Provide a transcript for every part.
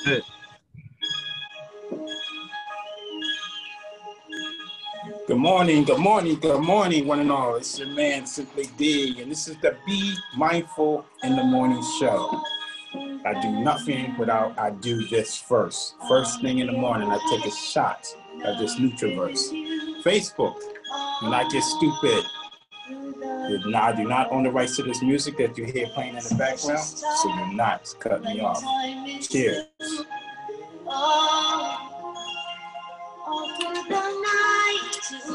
Good. Good morning, good morning, good morning, one and all. It's your man, Simply D, and this is the Be Mindful in the Morning show. I do nothing without I do this first. First thing in the morning, I take a shot of this Nutriverse. Facebook, do not get stupid. I do not own the rights to this music that you hear playing in the background, so do not cut me off. Cheers.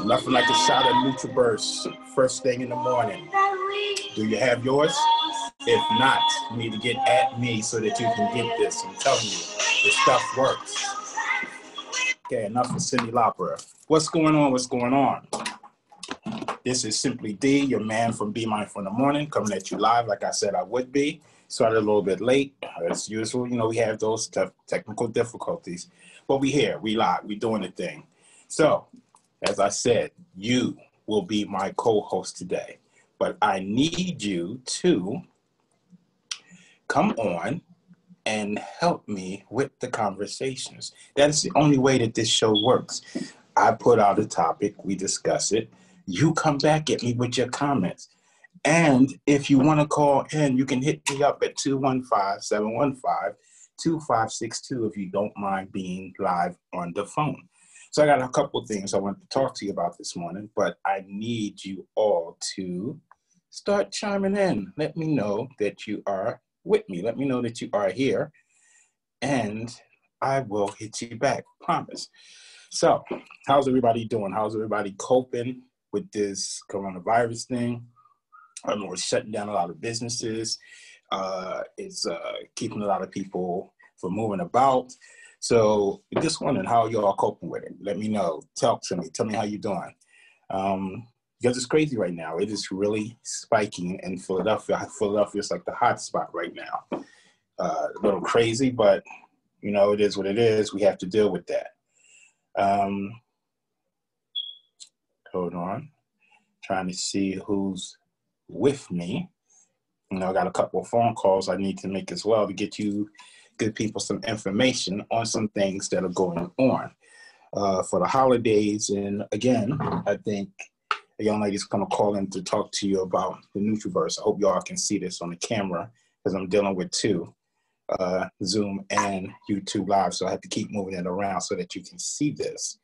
Nothing like a shot of Nutriverse first thing in the morning. Do you have yours? If not, you need to get at me so that you can get this. I'm telling you, this stuff works. Okay, enough of Cindy Lauper. What's going on? What's going on? This is Simply D, your man from Be Mindful in the Morning, coming at you live like I said I would be. Started a little bit late, as usual. You know, we have those technical difficulties. But we here, we live, we doing the thing. So, as I said, you will be my co-host today. But I need you to come on and help me with the conversations. That is the only way that this show works. I put out a topic, we discuss it. You come back at me with your comments. And if you want to call in, you can hit me up at 215-715-2562 if you don't mind being live on the phone. So I got a couple of things I want to talk to you about this morning, but I need you all to start chiming in. Let me know that you are with me. Let me know that you are here, and I will hit you back, promise. So how's everybody doing? How's everybody coping with this coronavirus thing? I know it's shutting down a lot of businesses. It's keeping a lot of people from moving about. So just wondering how y'all coping with it. Let me know. Talk to me. Tell me how you're doing. Because it's crazy right now. It is really spiking in Philadelphia. Philadelphia is like the hot spot right now. A little crazy, but you know, it is what it is. We have to deal with that. Hold on. Trying to see who's with me. You know, I got a couple of phone calls I need to make as well to get you good people some information on some things that are going on for the holidays. And again, I think a young lady's going to call in to talk to you about the Nutriverse. I hope y'all can see this on the camera because I'm dealing with two, Zoom and YouTube Live. So I have to keep moving it around so that you can see this.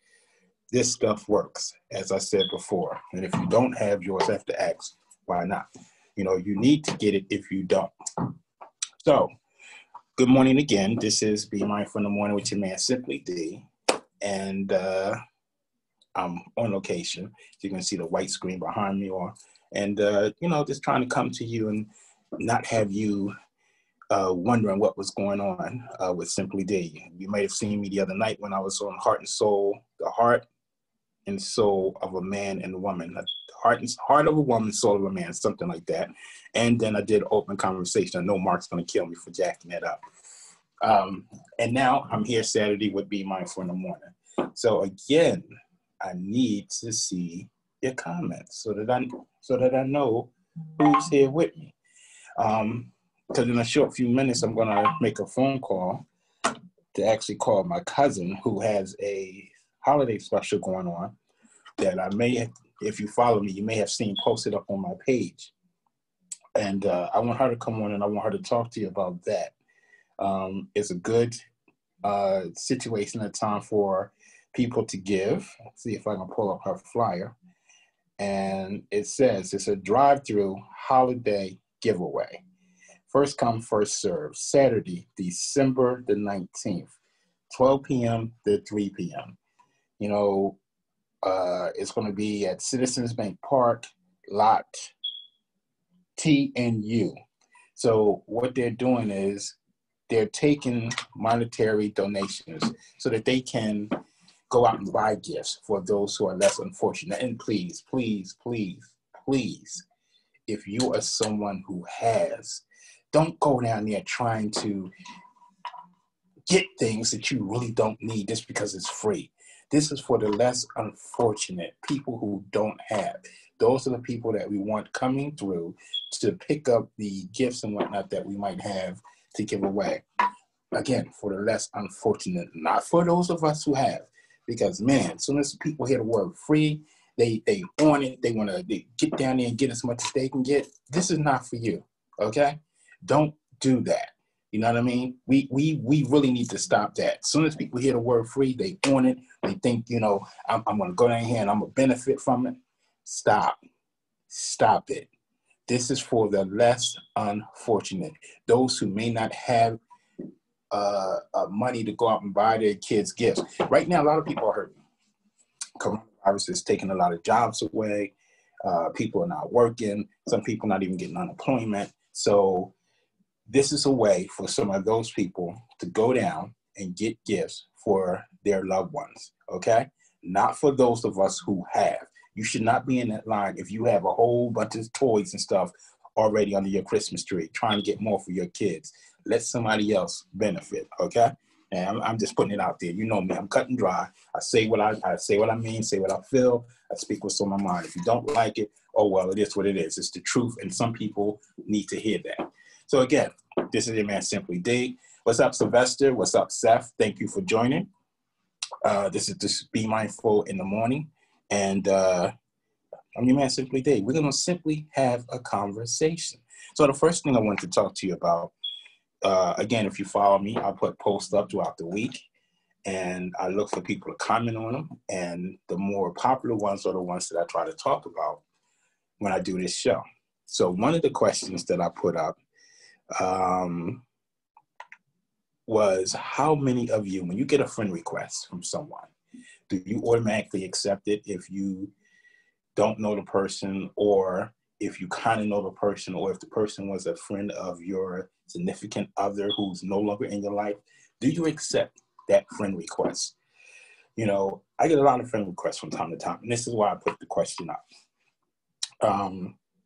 This stuff works, as I said before. And if you don't have yours, I have to ask, why not? You know, you need to get it if you don't. So, good morning again. This is Be Mindful in the Morning with your man, Simply D. And I'm on location. You can see the white screen behind me. You know, just trying to come to you and not have you wondering what was going on with Simply D. You may have seen me the other night when I was on Heart and Soul, the heart and soul of a man and a woman. Heart of a woman, soul of a man, something like that. And then I did open conversation. I know Mark's going to kill me for jacking that up. And now I'm here Saturday with Be Mindful in the Morning. So again, I need to see your comments so that I know who's here with me. Because in a short few minutes, I'm going to make a phone call to actually call my cousin who has a holiday special going on that I may have, if you follow me, you may have seen posted up on my page. And I want her to come on and I want her to talk to you about that. It's a good situation at time for people to give. Let's see if I can pull up her flyer. And it says it's a drive-through holiday giveaway. First come, first serve. Saturday, December the 19th, 12 p.m. to 3 p.m. You know, it's going to be at Citizens Bank Park, lot T and U. So what they're doing is they're taking monetary donations so that they can go out and buy gifts for those who are less unfortunate. And please, please, please, please, if you are someone who has, don't go down there trying to get things that you really don't need just because it's free. This is for the less unfortunate, people who don't have. Those are the people that we want coming through to pick up the gifts and whatnot that we might have to give away. again, for the less unfortunate, not for those of us who have, because man, as soon as people hear the word free, they on it. They want to get down there and get as much as they can get. This is not for you. Okay, don't do that. You know what I mean? We really need to stop that. As soon as people hear the word free, they on it. They think, I'm going to go down here and I'm going to benefit from it. Stop it. This is for the less unfortunate, those who may not have money to go out and buy their kids gifts. Right now, a lot of people are hurting. Coronavirus is taking a lot of jobs away. People are not working. Some people not even getting unemployment. So this is a way for some of those people to go down and get gifts for their loved ones, okay? Not for those of us who have. You should not be in that line if you have a whole bunch of toys and stuff already under your Christmas tree, trying to get more for your kids. Let somebody else benefit, okay? And I'm just putting it out there. You know me, I'm cut and dry. I say what I say what I mean, say what I feel. I speak what's on my mind. If you don't like it, oh well, it is what it is. It's the truth, and some people need to hear that. So again, this is your man Simply D. What's up, Sylvester? What's up, Seth? Thank you for joining. This is just Be Mindful in the Morning, and I'm your man Simply D. We're gonna simply have a conversation. So the first thing I want to talk to you about. Again, if you follow me, I put posts up throughout the week, and I look for people to comment on them. And the more popular ones are the ones that I try to talk about when I do this show. So one of the questions that I put up was, how many of you, when you get a friend request from someone, do you automatically accept it if you don't know the person, or if you kind of know the person, or if the person was a friend of your significant other who's no longer in your life? Do you accept that friend request? I get a lot of friend requests from time to time, and this is why I put the question up.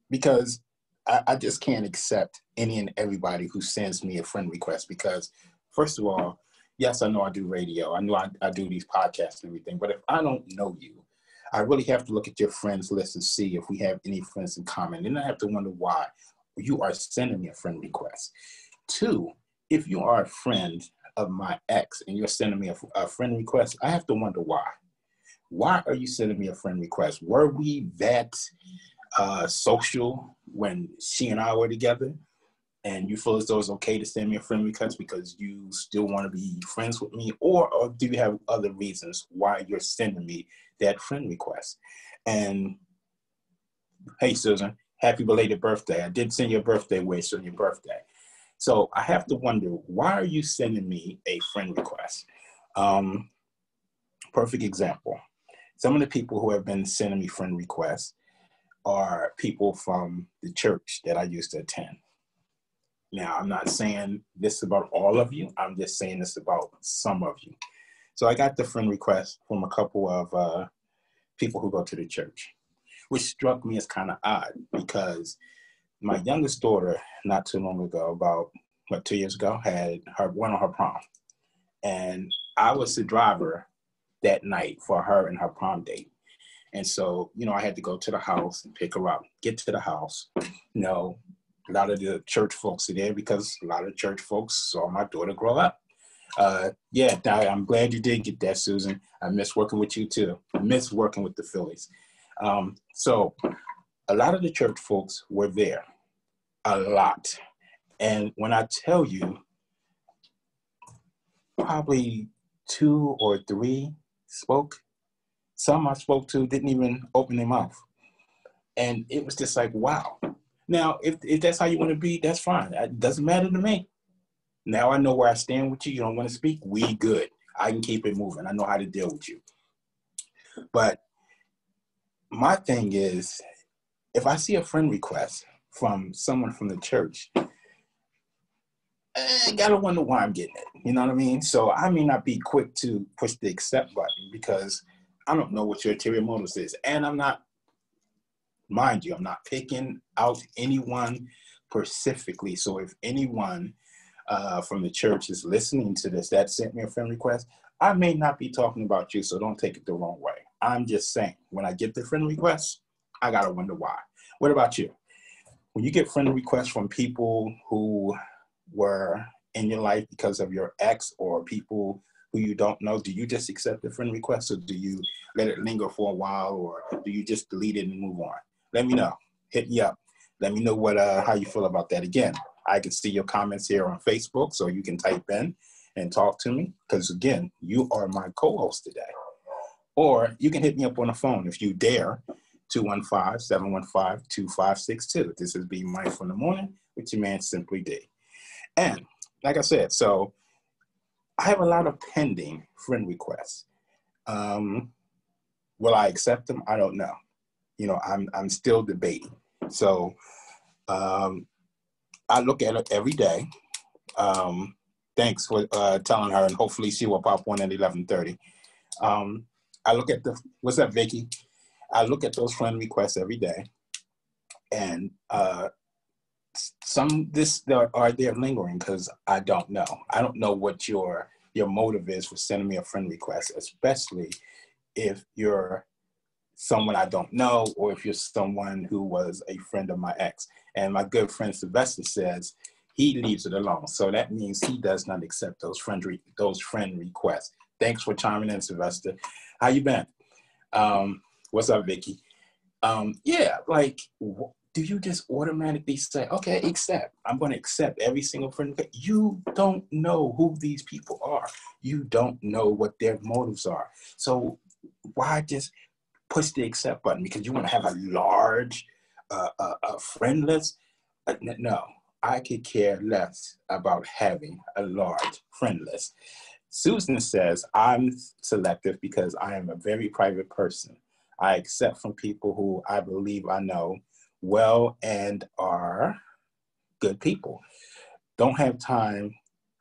Because I just can't accept any and everybody who sends me a friend request, because first of all, yes, I know I do radio. I know I do these podcasts and everything, but if I don't know you, I really have to look at your friends list and see if we have any friends in common. And I have to wonder why you are sending me a friend request. 2, if you are a friend of my ex and you're sending me a friend request, I have to wonder why. Why are you sending me a friend request? Were we that social when she and I were together? And you feel as though it's okay to send me a friend request because you still want to be friends with me? Or do you have other reasons why you're sending me that friend request? And hey, Susan, happy belated birthday. I did send you a birthday wish on your birthday. So I have to wonder, why are you sending me a friend request? Perfect example. Some of the people who have been sending me friend requests are people from the church that I used to attend. Now, I'm not saying this about all of you. I'm just saying this about some of you. So I got the friend request from a couple of people who go to the church, which struck me as kind of odd, because my youngest daughter, not too long ago, about 2 years ago, had went on her prom. And I was the driver that night for her and her prom date. And so, I had to go to the house and pick her up, get to the house. A lot of the church folks are there because a lot of church folks saw my daughter grow up. I'm glad you did get that, Susan. I miss working with you too. I miss working with the Phillies. So a lot of the church folks were there, a lot. And when I tell you, probably 2 or 3 spoke. Some I spoke to didn't even open their mouth. And it was just like, wow. Now, if that's how you want to be, that's fine. It doesn't matter to me. Now I know where I stand with you. You don't want to speak? We good. I can keep it moving. I know how to deal with you. But my thing is, if I see a friend request from someone from the church, I gotta wonder why I'm getting it. You know what I mean? So I may not be quick to push the accept button because I don't know what your ulterior motives is. And I'm not, mind you, I'm not picking out anyone specifically. So if anyone from the church is listening to this that sent me a friend request, I may not be talking about you, so don't take it the wrong way. I'm just saying, when I get the friend request, I gotta wonder why. What about you? When you get friend requests from people who were in your life because of your ex or people who you don't know? Do you just accept the friend request, or do you let it linger for a while, or do you just delete it and move on? Let me know. Hit me up. Let me know how you feel about that. Again, I can see your comments here on Facebook, so you can type in and talk to me, because again, you are my co-host today. Or you can hit me up on the phone if you dare, 215-715-2562. This is Be Mindful in the Morning with your man, Simply D. And like I said, so I have a lot of pending friend requests. Will I accept them? I don't know. You know, I'm still debating. So I look at it every day. Thanks for telling her, and hopefully she will pop one at 11:30. I look at what's up, Vicky? I look at those friend requests every day, and they're lingering because I don't know. I don't know what your motive is for sending me a friend request, especially if you're someone I don't know, or if you're someone who was a friend of my ex. And my good friend Sylvester says he leaves it alone. So that means he does not accept those friend requests. Thanks for chiming in, Sylvester. How you been? What's up, Vicky? Yeah, like, do you just automatically say, okay, accept? I'm going to accept every single friend. You don't know who these people are. You don't know what their motives are. So why just push the accept button? Because you want to have a large friend list? No, I could care less about having a large friend list. Susan says, I'm selective because I am a very private person. I accept from people who I believe I know well and are good people. Don't have time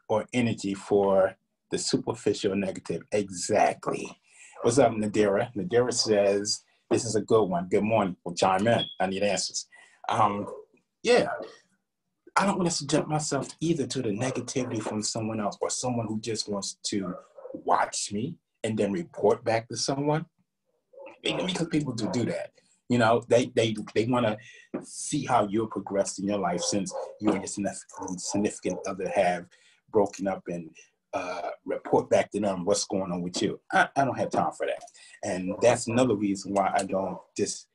or energy for the superficial negative. Exactly. What's up, Nadira? Nadira says, this is a good one. Good morning. Well, chime in. I need answers. Yeah, I don't want to subject myself either to the negativity from someone else, or someone who just wants to watch me and then report back to someone. Because people do that. You know, they want to see how you're progressed in your life since you and your significant other have broken up, and report back to them what's going on with you. I don't have time for that. And that's another reason why I don't just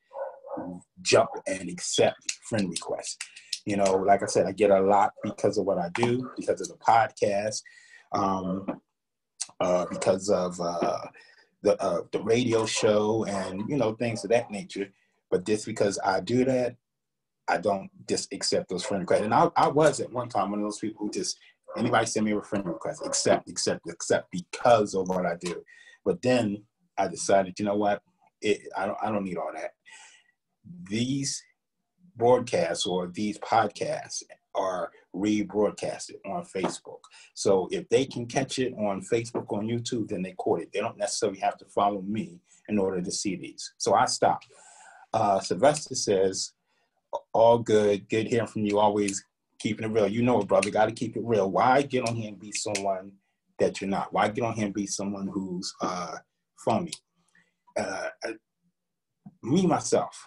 jump and accept friend requests. You know, like I said, I get a lot because of what I do, because of the podcast, because of the radio show, and, you know, things of that nature. But just because I do that, I don't just accept those friend requests. And I was at one time one of those people who just, anybody send me a friend request, accept because of what I do. But then I decided, you know what, I don't need all that. These broadcasts or these podcasts are rebroadcasted on Facebook. So if they can catch it on Facebook, on YouTube, then they caught it. They don't necessarily have to follow me in order to see these. So I stopped. Sylvester says, all good hearing from you, always keeping it real. You know it, brother, got to keep it real. Why get on here and be someone that you're not? Why get on here and be someone who's phony? Me, myself,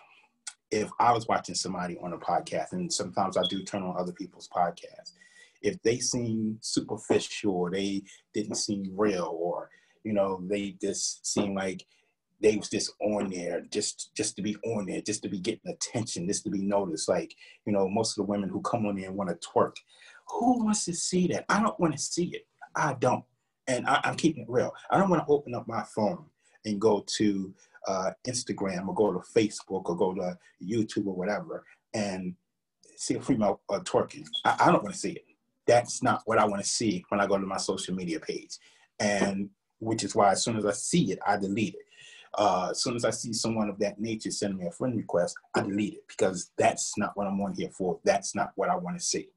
if I was watching somebody on a podcast, and sometimes I do turn on other people's podcasts, if they seem superficial, or they didn't seem real, or, you know, they just seem like they was just on there just to be on there, just to be getting attention, just to be noticed. Like, you know, most of the women who come on there and want to twerk, who wants to see that? I don't want to see it. I don't. And I'm keeping it real. I don't want to open up my phone and go to Instagram, or go to Facebook, or go to YouTube, or whatever, and see a female twerking. I don't want to see it. That's not what I want to see when I go to my social media page. And which is why as soon as I see it, I delete it. As soon as I see someone of that nature send me a friend request, I delete it, because that's not what I'm on here for. That's not what I want to see,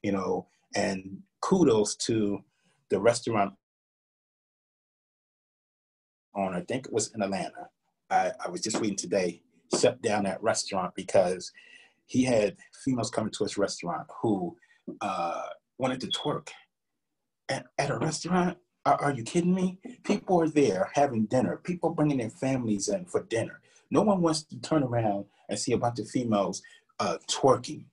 you know. And kudos to the restaurant owner, I think it was in Atlanta. I was just reading today, shut down that restaurant because he had females coming to his restaurant who wanted to twerk at a restaurant. Are you kidding me? People are there having dinner. People bringing their families in for dinner. No one wants to turn around and see a bunch of females twerking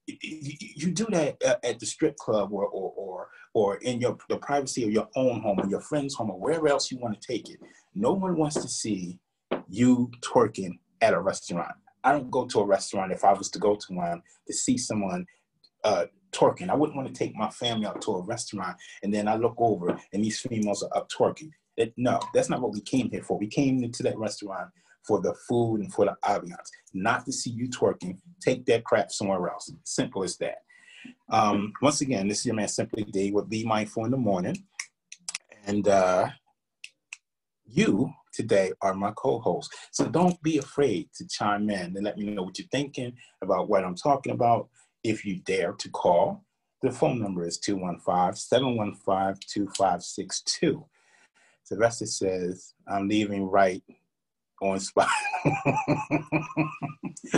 You do that at the strip club or in the privacy of your own home or your friend's home or wherever else you want to take it. No one wants to see you twerking at a restaurant. I don't go to a restaurant if I was to go to one to see someone twerking. I wouldn't want to take my family out to a restaurant and then I look over and these females are up twerking. No, that's not what we came here for. We came into that restaurant for the food and for the ambiance, not to see you twerking. Take that crap somewhere else. Simple as that. Once again, this is your man Simply D with Be Mindful in the Morning. And you today are my co-host. So don't be afraid to chime in and let me know what you're thinking about what I'm talking about. If you dare to call, the phone number is 215-715-2562. Sylvester says, I'm leaving right on spot.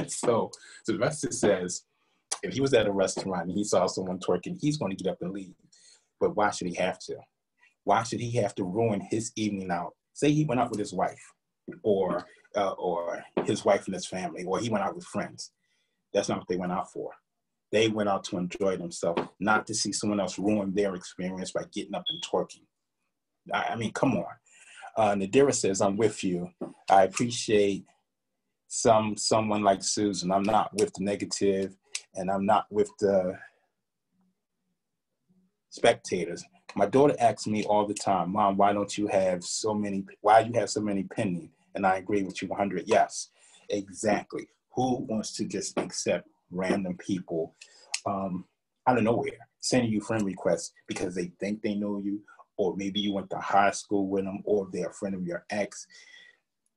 So Sylvester says, if he was at a restaurant and he saw someone twerking, he's going to get up and leave. But why should he have to? Why should he have to ruin his evening out? Say he went out with his wife or his wife and his family, or he went out with friends. That's not what they went out for. They went out to enjoy themselves, not to see someone else ruin their experience by getting up and twerking. I mean, come on. Nadira says, I'm with you. I appreciate someone like Susan. I'm not with the negative and I'm not with the spectators. My daughter asks me all the time, Mom, why you have so many pending? And I agree with you 100. Yes, exactly. Who wants to just accept random people out of nowhere, sending you friend requests because they think they know you, or maybe you went to high school with them, or they're a friend of your ex.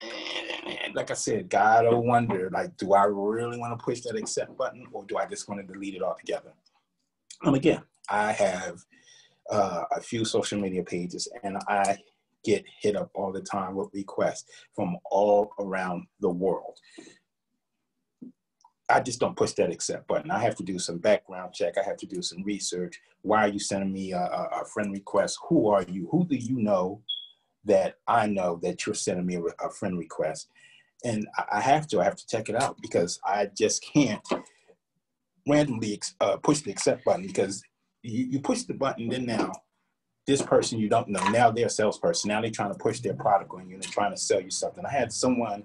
And like I said, gotta wonder, like, do I really want to push that accept button, or do I just want to delete it altogether? And again, I have a few social media pages, and I get hit up all the time with requests from all around the world. I just don't push that accept button. I have to do some background check. I have to do some research. Why are you sending me a friend request? Who are you? Who do you know that I know that you're sending me a friend request? And I have to check it out, because I just can't randomly push the accept button, because you push the button, then now this person you don't know, now they're a salesperson. Now they're trying to push their product on you and they're trying to sell you something. I had someone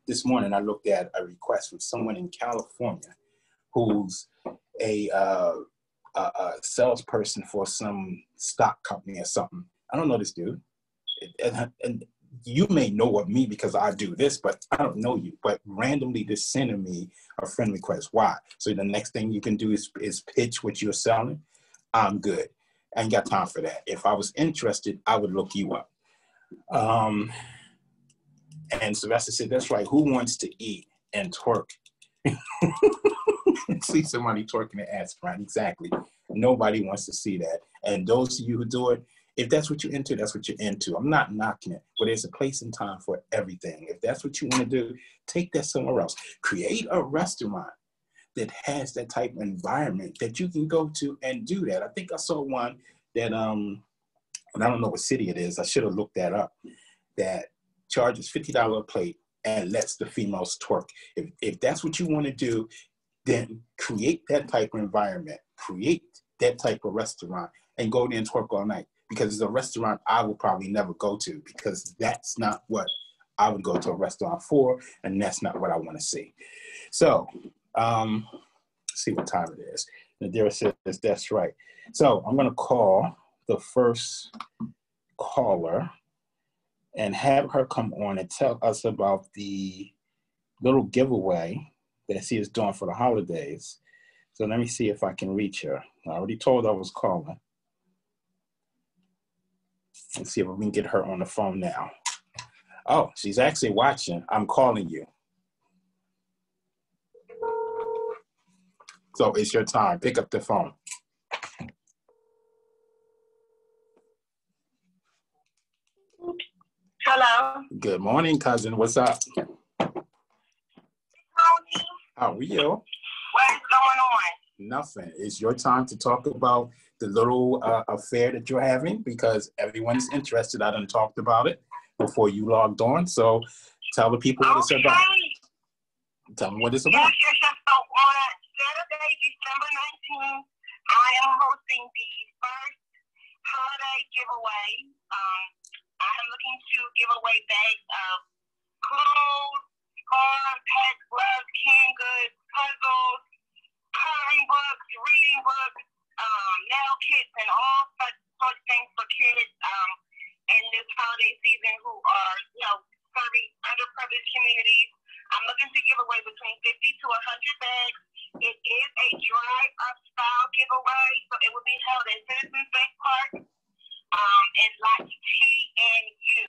this morning, I looked at a request from someone in California who's a salesperson for some stock company or something. I don't know this dude. And you may know of me because I do this, but I don't know you. But randomly just sending me a friend request. Why? So the next thing you can do is pitch what you're selling. I'm good. I ain't got time for that. If I was interested, I would look you up. And Sylvester said, that's right. Who wants to eat and twerk? See somebody twerking and ask, right? Exactly. Nobody wants to see that. And those of you who do it, if that's what you're into, that's what you're into. I'm not knocking it, but there's a place and time for everything. If that's what you want to do, take that somewhere else. Create a restaurant that has that type of environment that you can go to and do that. I think I saw one that, and I don't know what city it is. I should have looked that up. That charges $50 a plate and lets the females twerk. If that's what you want to do, then create that type of environment. Create that type of restaurant and go there and twerk all night. Because it's a restaurant I will probably never go to, because that's not what I would go to a restaurant for, and that's not what I want to see. So, let's see what time it is. Nadira says, that's right. So I'm going to call the first caller and have her come on and tell us about the little giveaway that she is doing for the holidays. So let me see if I can reach her. I already told her I was calling. Let's see if we can get her on the phone now. Oh, she's actually watching. I'm calling you. So it's your time. Pick up the phone. Hello. Good morning, cousin. What's up? How are you? What is going on? Nothing. It's your time to talk about the little affair that you're having, because everyone's interested. I done talked about it before you logged on. So tell the people what it's about. Tell them what it's about. Yes, so on Saturday, December 19th, I am hosting the first holiday giveaway. I am looking to give away bags of clothes, scarves, hats, gloves, canned goods, puzzles, coloring books, reading books, nail kits, and all such things for kids in this holiday season who are, serving underprivileged communities. I'm looking to give away between 50 to 100 bags. It is a drive-up style giveaway, so it will be held at Citizens Bank Park in Lot T and U.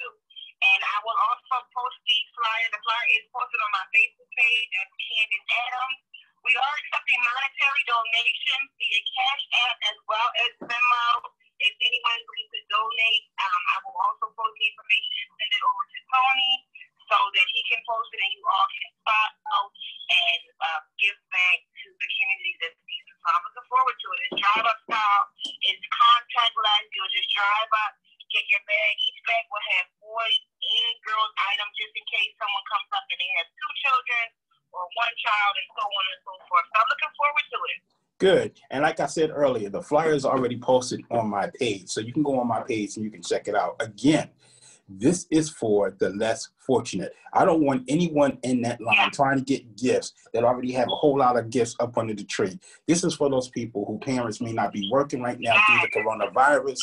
And I will also post the flyer. The flyer is posted on my Facebook page as Candace Adams. We are accepting monetary donations via Cash App as well as Venmo. If anyone is looking to donate, I will also post the information and send it over to Tony so that he can post it and you all can follow and give back to the community this season. So I'm looking forward to it. It's drive-up style. It's contactless. You'll just drive up, get your bag. Each bag will have boys and girls items just in case someone comes up and they have two children or one child and so on and so forth. So I'm looking forward to it. Good. And like I said earlier, the flyer is already posted on my page. So you can go on my page and you can check it out. Again, this is for the less fortunate. I don't want anyone in that line trying to get gifts that already have a whole lot of gifts up under the tree. This is for those people whose parents may not be working right now due to coronavirus,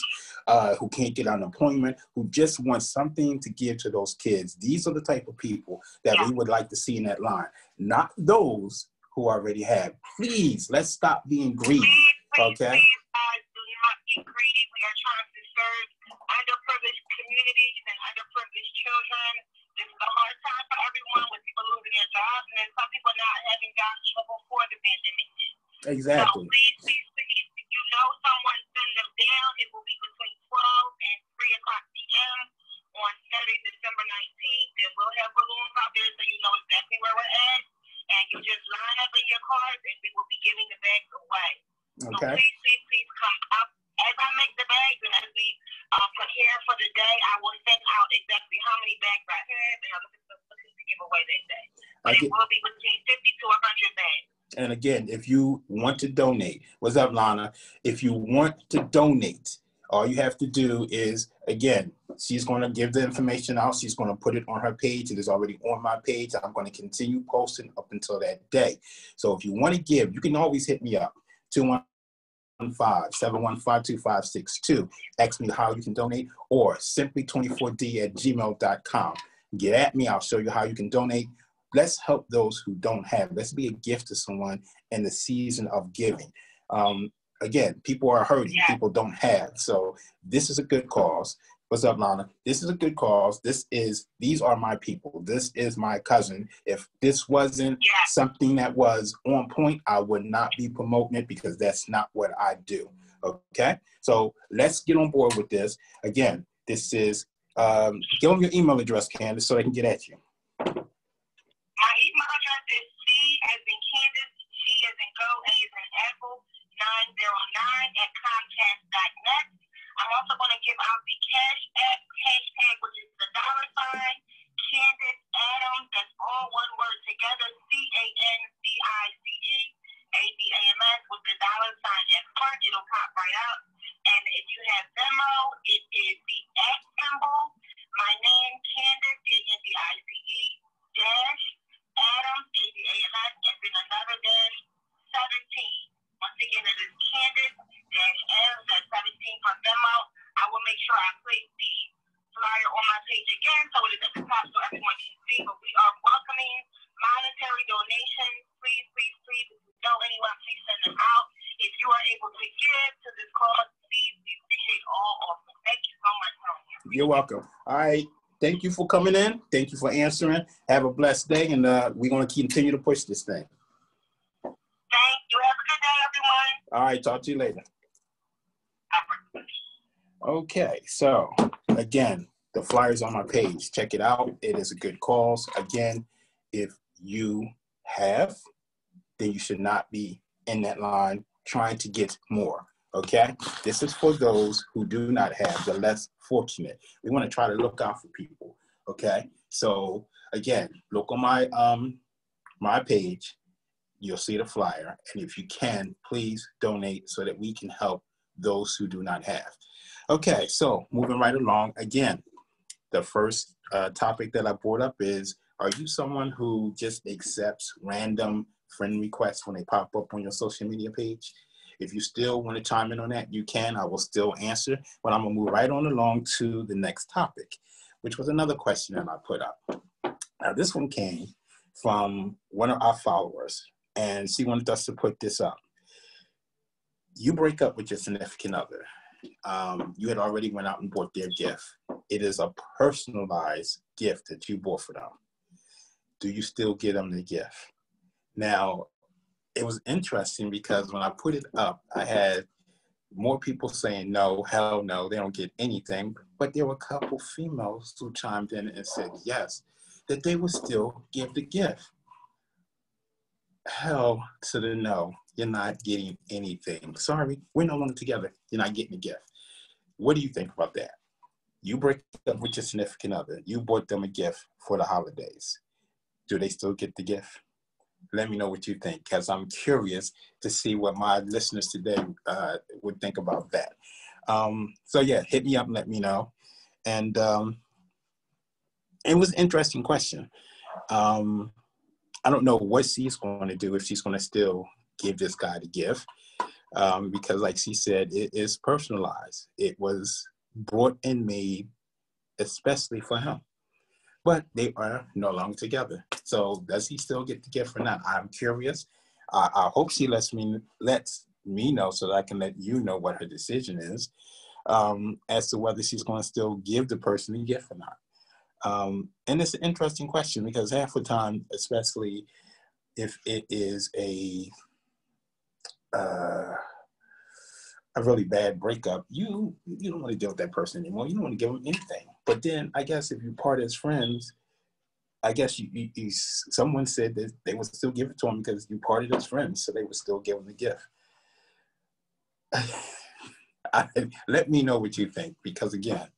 who can't get unemployment, who just want something to give to those kids. These are the type of people that we would like to see in that line, not those who already have. Please, let's stop being greedy, okay? Please, do not be greedy. We are trying to serve underprivileged communities and underprivileged children. This is a hard time for everyone with people losing their jobs and some people not having jobs even before the pandemic. Exactly. So please, if you know someone, send them down. It will be between 12 and 3 o'clock p.m. on Saturday, December 19th. Then we'll have balloons out there so you know exactly where we're at. And you just line up in your cars and we will be giving the bags away. Okay. So please come up. As I make the bags and as we prepare for the day, I will send out exactly how many bags I have and I'm looking to give away that day. But it will be between 50 to 100 bags. And again, if you want to donate, what's up, Lana? If you want to donate, all you have to do is, again, she's going to give the information out. She's going to put it on her page. It is already on my page. I'm going to continue posting up until that day. So if you want to give, you can always hit me up, 215-715-2562. Ask me how you can donate, or simply24d@gmail.com. Get at me. I'll show you how you can donate. Let's help those who don't have. Let's be a gift to someone in the season of giving. Again, people are hurting. People don't have. So this is a good cause. What's up, Lana? This is a good cause. These are my people. This is my cousin. If this wasn't something that was on point, I would not be promoting it because that's not what I do. Okay? So let's get on board with this. Again, this is, give them your email address, Candace, so they can get at you. My email address is C as in Candace, G as in go, A as in apple, 909@comcast.net. I'm also going to give out the Cash App hashtag, which is the $, Candace Adams. That's all one word together, CANDICE ADAMS with the $ at front. It'll pop right out. And if you have Venmo, it is the @ symbol. My name, Candace, CANDICE, dash Adams, ADAMS, and then another dash 17. Once again, it is Candace dash Adams, that's 17 from Venmo. I will make sure I place the flyer on my page again so it is at the top so everyone can see. But we are welcoming monetary donations. Please, please, please, if you know anyone, please send them out. If you are able to give to this cause, please, we appreciate all of them. Thank you so much, Tony. You're welcome. All right. Thank you for coming in. Thank you for answering. Have a blessed day, and we're going to continue to push this thing. Thank you. Have a good day, everyone. All right. Talk to you later. Okay. So, again, the flyer's on my page. Check it out. It is a good cause. Again, if you have, then you should not be in that line trying to get more. Okay? This is for those who do not have, the less fortunate. We want to try to look out for people. Okay? So, again, look on my my page. you'll see the flyer. And if you can, please donate so that we can help those who do not have. Okay, so moving right along. Again, the first topic that I brought up is, are you someone who just accepts random friend requests when they pop up on your social media page? If you still want to chime in on that, you can. I will still answer, but I'm going to move right on along to the next topic, which was another question that I put up. Now, this one came from one of our followers, and she wanted us to put this up. You break up with your significant other. You had already went out and bought their gift. It is a personalized gift that you bought for them. Do you still give them the gift? Now, it was interesting because when I put it up, I had more people saying, no, hell no, they don't get anything. But there were a couple females who chimed in and said yes, that they would still give the gift. Hell to the no, you're not getting anything. Sorry, we're no longer together. You're not getting a gift. What do you think about that? You break up with your significant other. You bought them a gift for the holidays. Do they still get the gift? Let me know what you think, because I'm curious to see what my listeners today would think about that. So yeah, hit me up and let me know. And it was an interesting question. I don't know what she's going to do, if she's going to still give this guy the gift, because like she said, it is personalized. It was brought and made especially for him. But they are no longer together. So does he still get the gift or not? I'm curious. I hope she lets me know so that I can let you know what her decision is, as to whether she's going to still give the person the gift or not. And it's an interesting question, because half the time, especially if it is a really bad breakup, you don't want to deal with that person anymore. You don't want to give them anything. But then I guess if you part as friends, I guess someone said that they would still give it to him because you parted as friends, so they would still give him the gift. Let me know what you think, because again,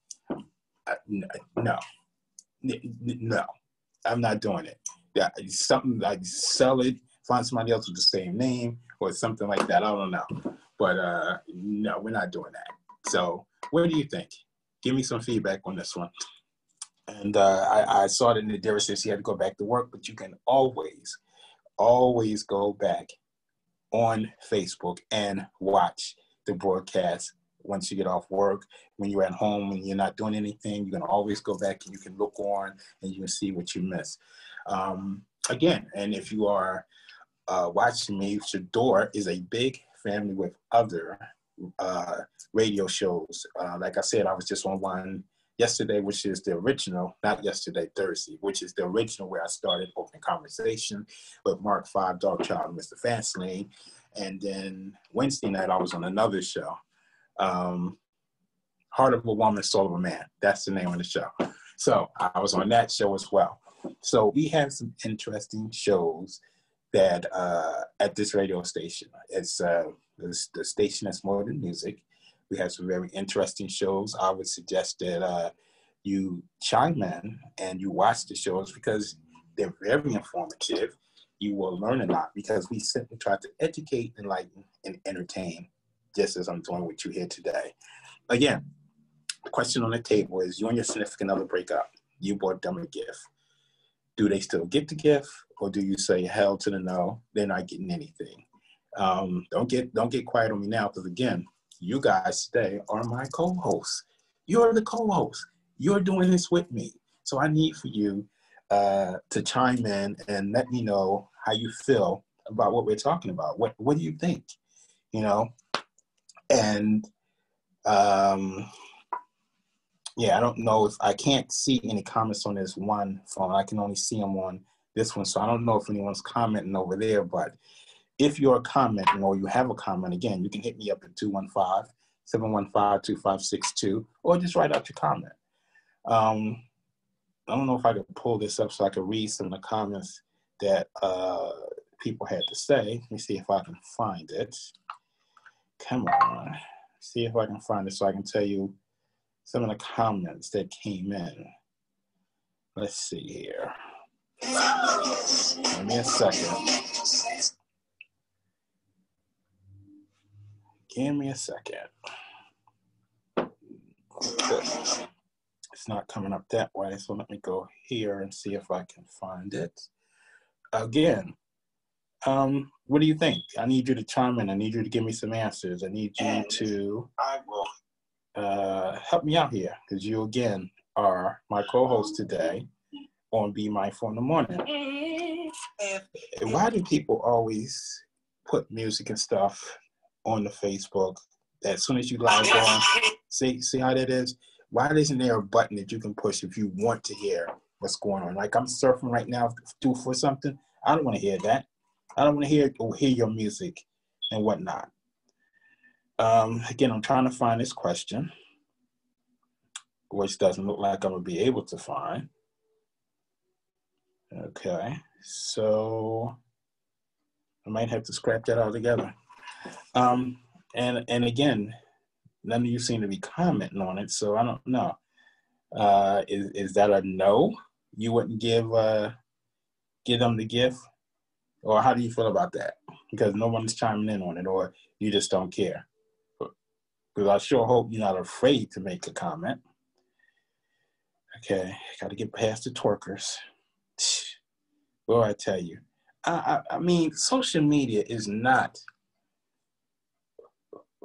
no, I'm not doing it. Yeah, something like sell it, find somebody else with the same name or something like that. I don't know, but no, we're not doing that. So, what do you think? Give me some feedback on this one. And I saw that Nadira said she had to go back to work, but you can always go back on Facebook and watch the broadcast once you get off work. When you're at home and you're not doing anything, you can always go back and you can look on and you can see what you missed. Again, and if you are watching me, Sadior is a big family with other radio shows. Like I said, I was just on one yesterday, which is the original, not yesterday, Thursday, which is the original where I started Open Conversation with Mark 5, Dog Child, and Mr. Fastlane. And then Wednesday night, I was on another show, Heart of a Woman, Soul of a Man. That's the name of the show. So I was on that show as well. So we have some interesting shows that at this radio station. It's the station that's more than music. We have some very interesting shows. I would suggest that you chime in and you watch the shows, because they're very informative. You will learn a lot, because we simply try to educate, enlighten, and entertain, just as I'm doing with you here today. Again, the question on the table is, you and your significant other break up. You bought them a gift. Do they still get the gift, or do you say hell to the no? They're not getting anything. Don't get quiet on me now, because again, you guys today are my co-hosts. You're the co-host. You're doing this with me. So I need for you to chime in and let me know how you feel about what we're talking about. What do you think? You know? And yeah, I don't know if I can't see any comments on this one phone. I can only see them on this one. So I don't know if anyone's commenting over there, but if you're commenting or you have a comment, again, you can hit me up at 215-715-2562, or just write out your comment. I don't know if I could pull this up so I could read some of the comments that people had to say. Let me see if I can find it. Come on. See if I can find it so I can tell you some of the comments that came in. Let's see here. Give me a second. Give me a second. It's not coming up that way, so let me go here and see if I can find it. Again, what do you think? I need you to chime in. I need you to give me some answers. I need you to help me out here, because you, again, are my co-host today on Be Mindful in the Morning. Why do people always put music and stuff on the Facebook? As soon as you log on, see how that is? Why isn't there a button that you can push if you want to hear what's going on? Like, I'm surfing right now for something. I don't want to hear that. I don't want to hear your music and whatnot. Again, I'm trying to find this question, which doesn't look like I'm going to be able to find. Okay, so I might have to scrap that all together. And again, none of you seem to be commenting on it, so I don't know. Is that a no? You wouldn't give them the gift? Or how do you feel about that? Because no one's chiming in on it, or you just don't care? Because I sure hope you're not afraid to make a comment. Okay, got to get past the twerkers. Well, I tell you, I mean, social media is not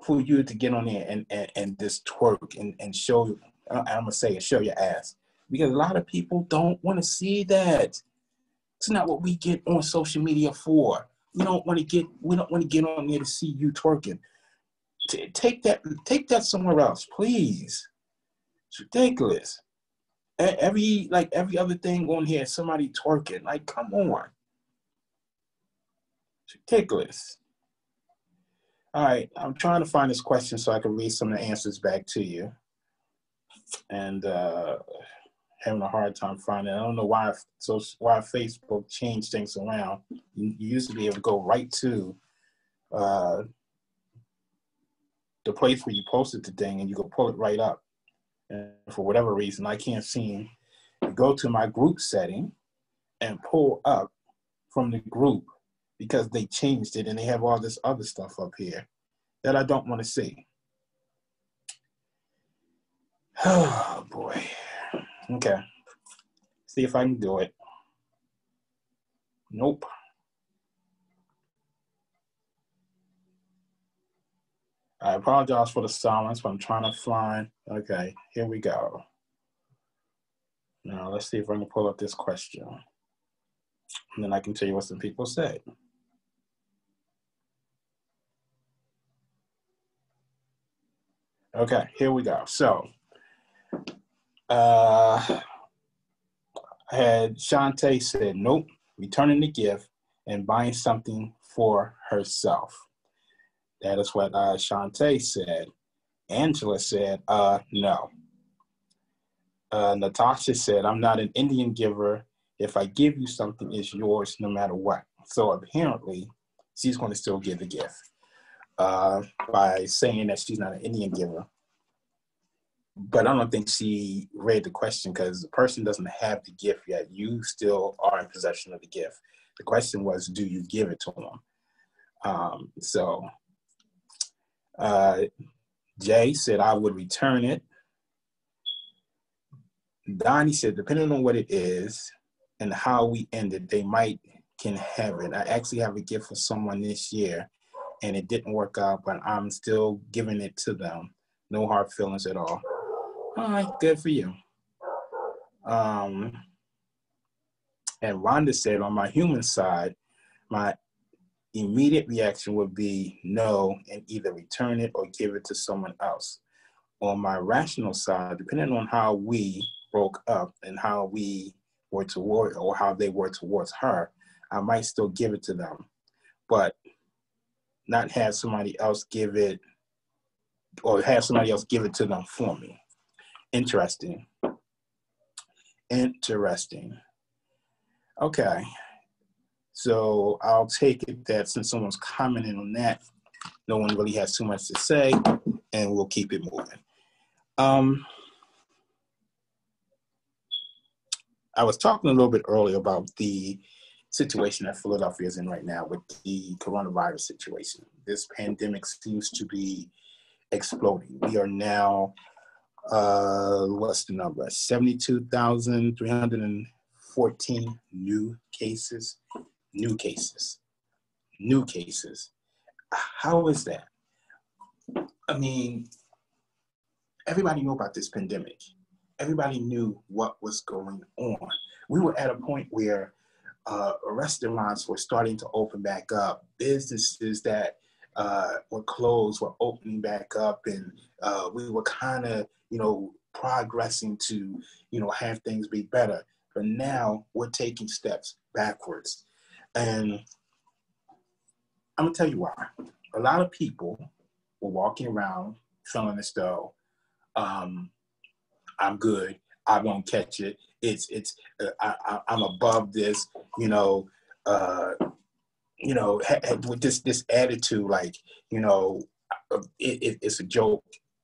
for you to get on there and just twerk and show, I'm going to say it, show your ass. Because a lot of people don't want to see that. It's not what we get on social media for. We don't want to get on there to see you twerking. Take that somewhere else, please. It's ridiculous. Every other thing on here, somebody twerking. Like, come on. It's ridiculous. All right, I'm trying to find this question so I can read some of the answers back to you. And having a hard time finding it. I don't know why Facebook changed things around. You used to be able to go right to the place where you posted the thing and you could pull it right up. And for whatever reason, I can't seem to go to my group setting and pull up from the group because they changed it and they have all this other stuff up here that I don't want to see. Oh, boy. Okay. See if I can do it. Nope. I apologize for the silence, but I'm trying to find. Okay, here we go. Now, let's see if I can pull up this question. And then I can tell you what some people said. Okay, here we go. So, I had Shantae said, nope, returning the gift and buying something for herself. That is what Shantae said. Angela said, no. Natasha said, I'm not an Indian giver. If I give you something, it's yours no matter what. So apparently, she's going to still give the gift by saying that she's not an Indian giver. But I don't think she read the question because the person doesn't have the gift yet. You still are in possession of the gift. The question was, do you give it to them? Jay said, I would return it. Donnie said, depending on what it is and how we end it, they can have it. I actually have a gift for someone this year and it didn't work out, but I'm still giving it to them. No hard feelings at all. All right, good for you. And Rhonda said, on my human side, my immediate reaction would be no and either return it or give it to someone else. On my rational side, depending on how we broke up and how we were toward or how they were towards her, I might still give it to them, but not have somebody else give it or have somebody else give it to them for me. Interesting. Okay. So I'll take it that since someone's commenting on that, no one really has too much to say, and we'll keep it moving. I was talking a little bit earlier about the situation that Philadelphia is in right now with the coronavirus situation. This pandemic seems to be exploding. We are now, what's the number? 72,314 new cases. New cases. New cases. How is that? I mean, everybody knew about this pandemic. Everybody knew what was going on. We were at a point where restaurants were starting to open back up. Businesses that were closed were opening back up, and we were kind of, progressing to, have things be better. But now we're taking steps backwards. And I'm gonna tell you why. A lot of people were walking around feeling as though I'm good. I won't catch it. I'm above this. With this attitude, like, it's a joke.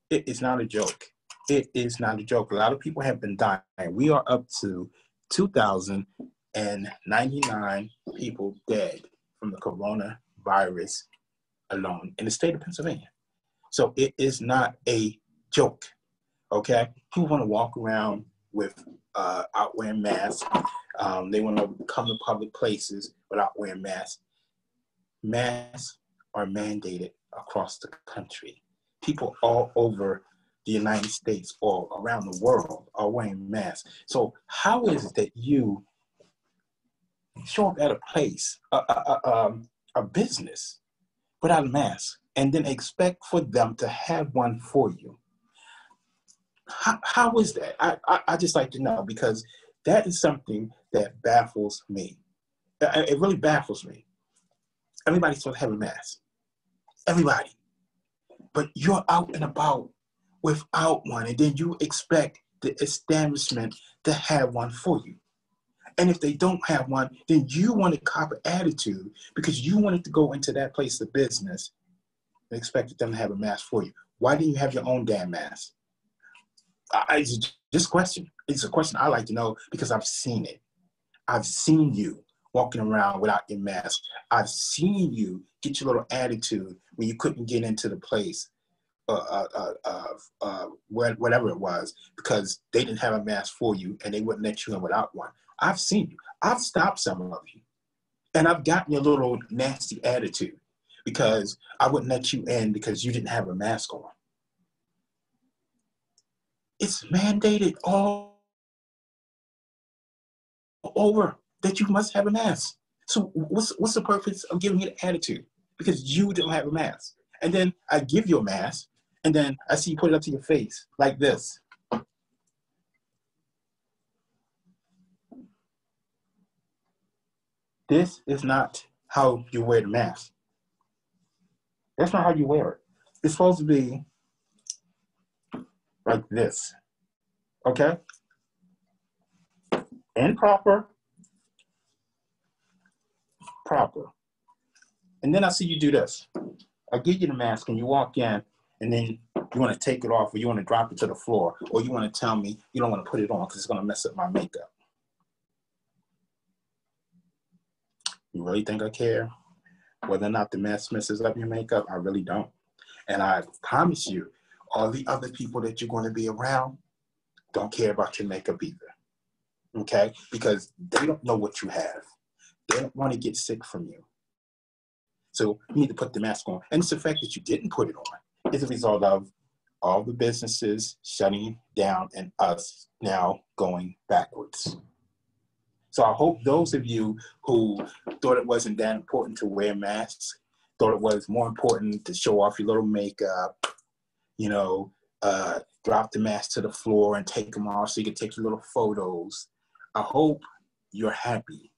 It's not a joke. It is not a joke. A lot of people have been dying. We are up to 2,099 people dead from the coronavirus alone in the state of Pennsylvania. So it is not a joke. Okay, people want to walk around without wearing masks. They want to come to public places without wearing masks. Masks are mandated across the country. People all over the United States or around the world are wearing masks. So how is it that you show up at a place, a business, without a mask, and then expect for them to have one for you? How is that? I just like to know, because that is something that baffles me. It really baffles me. Everybody's supposed to have a mask. Everybody. But you're out and about without one, and then you expect the establishment to have one for you. And if they don't have one, then you want to cop an attitude because you wanted to go into that place of business and expected them to have a mask for you. Why didn't you have your own damn mask? This question, it's a question I like to know because I've seen it. I've seen you walking around without your mask. I've seen you get your little attitude when you couldn't get into the place, whatever it was, because they didn't have a mask for you and they wouldn't let you in without one. I've seen you. I've stopped some of you. And I've gotten your little nasty attitude because I wouldn't let you in because you didn't have a mask on. It's mandated all over that you must have a mask. So what's the purpose of giving me the attitude? Because you don't have a mask. And then I give you a mask, and then I see you put it up to your face like this. This is not how you wear the mask. That's not how you wear it. It's supposed to be like this. Okay? And proper. And then I see you do this. I give you the mask and you walk in, and then you want to take it off, or you want to drop it to the floor, or you want to tell me you don't want to put it on because it's going to mess up my makeup. You really think I care whether or not the mask messes up your makeup? I really don't. And I promise you, all the other people that you're going to be around don't care about your makeup either. Okay? Because they don't know what you have. They don't want to get sick from you. So you need to put the mask on. And it's the fact that you didn't put it on is a result of all the businesses shutting down and us now going backwards. So I hope those of you who thought it wasn't that important to wear masks, thought it was more important to show off your little makeup, drop the mask to the floor and take them off so you can take your little photos. I hope you're happy.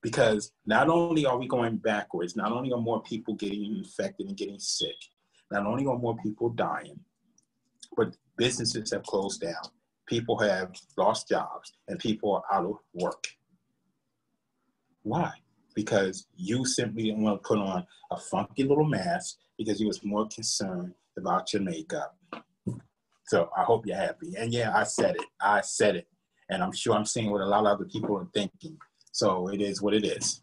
Because not only are we going backwards, not only are more people getting infected and getting sick, not only are more people dying, but businesses have closed down. People have lost jobs and people are out of work. Why? Because you simply didn't want to put on a funky little mask because you was more concerned about your makeup. So I hope you're happy. And yeah, I said it. And I'm sure I'm seeing what a lot of other people are thinking. So it is what it is.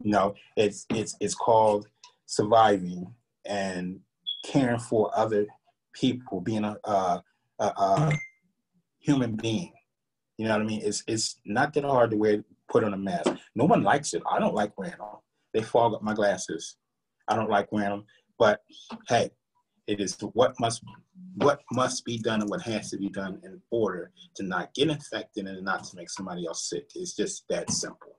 You know, it's called surviving and caring for other people, being a human being. You know what I mean? It's not that hard to put on a mask. No one likes it. I don't like wearing them. They fog up my glasses. I don't like wearing them. But hey, it is what must be done and what has to be done in order to not get infected and not to make somebody else sick. It's just that simple.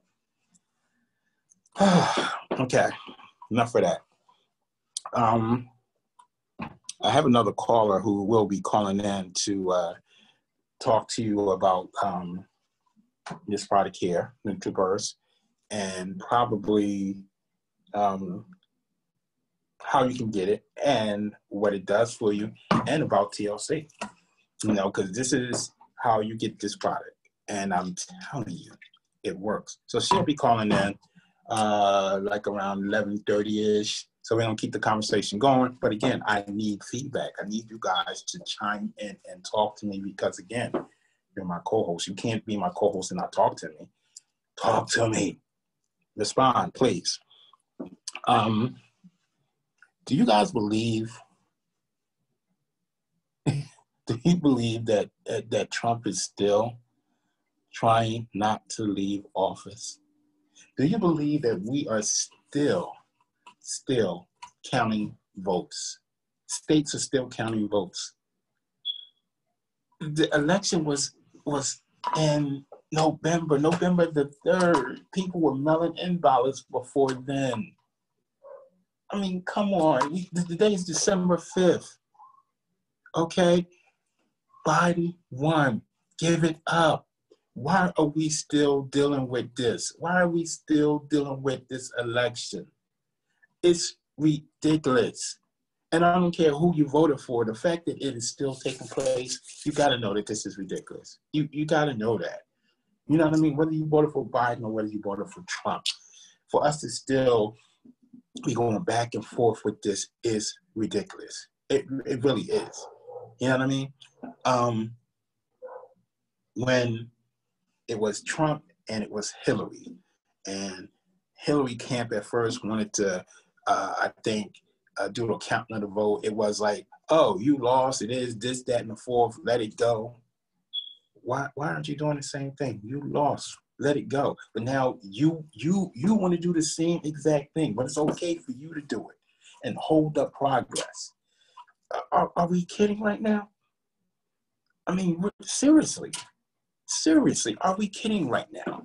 Okay, enough of that. I have another caller who will be calling in to talk to you about this product here, NutriBurst, and probably how you can get it and what it does for you, and about TLC. You know, because this is how you get this product, and I'm telling you, it works. So she'll be calling in like around 11:30ish. So we're gonna keep the conversation going. But again, I need feedback. I need you guys to chime in and talk to me because again, you're my co-host. You can't be my co-host and not talk to me. Talk to me. Respond, please. Do you guys believe? Do you believe that that Trump is still trying not to leave office? Do you believe that we are still counting votes? States are still counting votes. The election was in November the 3rd. People were mailing in ballots before then. I mean, come on. The day is December 5th. Okay? Biden won. Give it up. Why are we still dealing with this? Why are we still dealing with this election? It's ridiculous. And I don't care who you voted for. The fact that it is still taking place, you got to know that this is ridiculous. You got to know that. You know what I mean? Whether you voted for Biden or whether you voted for Trump, for us to still be going back and forth with this is ridiculous. It really is. You know what I mean? When it was Trump and it was Hillary, and Hillary camp at first wanted to, I think, do a counting of the vote. It was like, oh, you lost. It is this, that, and the fourth. Let it go. Why aren't you doing the same thing? You lost. Let it go. But now you want to do the same exact thing, but it's okay for you to do it and hold up progress. Are we kidding right now? I mean, seriously, are we kidding right now?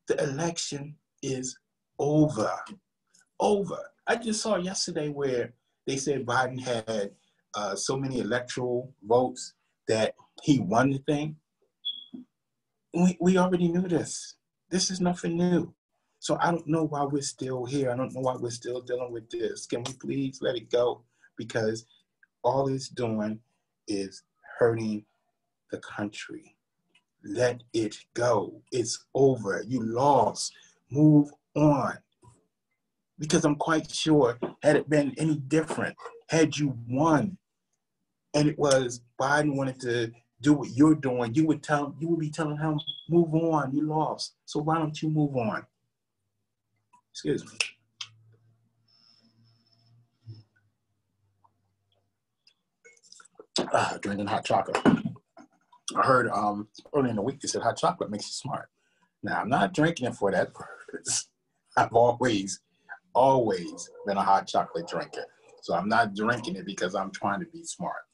The election is over. I just saw yesterday where they said Biden had so many electoral votes that he won the thing. We already knew this. This is nothing new. So I don't know why we're still here. I don't know why we're still dealing with this. Can we please let it go? Because all it's doing is hurting the country. Let it go. It's over. You lost. Move on. Because I'm quite sure, had it been any different, had you won, and it was Biden wanted to do what you're doing, you would be telling him, move on, you lost. So why don't you move on? Excuse me. Drinking hot chocolate. I heard early in the week they said hot chocolate makes you smart. Now I'm not drinking it for that purpose. I've always been a hot chocolate drinker. So I'm not drinking it because I'm trying to be smart.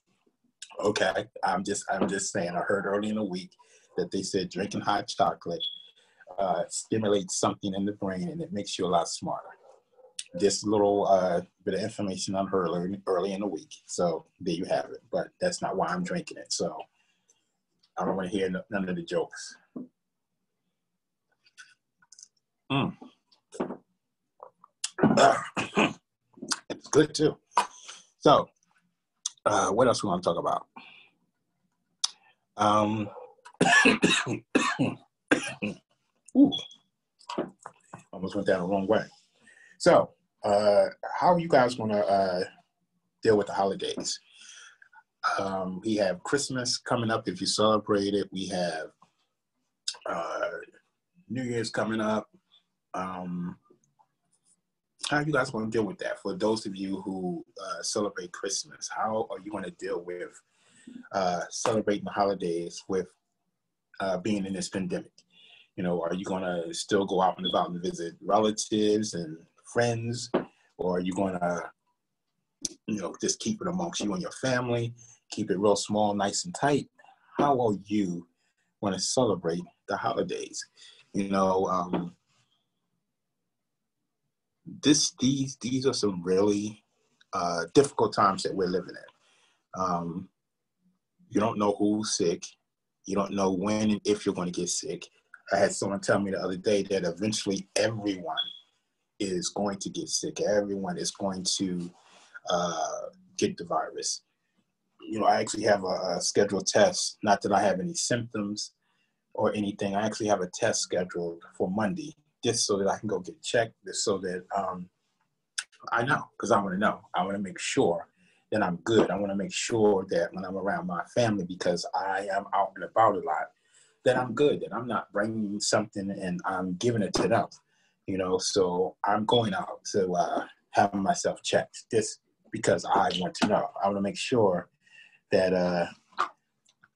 Okay, I'm just saying. I heard early in the week that they said drinking hot chocolate stimulates something in the brain and it makes you a lot smarter. Just a little bit of information I heard early in the week. So there you have it. But that's not why I'm drinking it. So I don't want to hear none of the jokes. It's good too. So what else we want to talk about? Ooh, almost went down the wrong way. So how are you guys going to deal with the holidays? We have Christmas coming up if you celebrate it. We have New Year's coming up. How are you guys going to deal with that? For those of you who celebrate Christmas, how are you going to deal with celebrating the holidays with being in this pandemic? You know, are you going to still go out and about and visit relatives and friends? Or are you going to, you know, just keep it amongst you and your family, keep it real small, nice and tight? How are you going to celebrate the holidays? You know, these are some really difficult times that we're living in. You don't know who's sick. You don't know when and if you're going to get sick. I had someone tell me the other day that eventually everyone is going to get sick. Everyone is going to get the virus. You know, I actually have a scheduled test. Not that I have any symptoms or anything. I actually have a test scheduled for Monday, just so that I can go get checked, just so that I know, because I want to know. I want to make sure that I'm good. I want to make sure that when I'm around my family, because I am out and about a lot, that I'm good, that I'm not bringing something and I'm giving it to them, you know. So I'm going out to have myself checked just because I want to know. I want to make sure that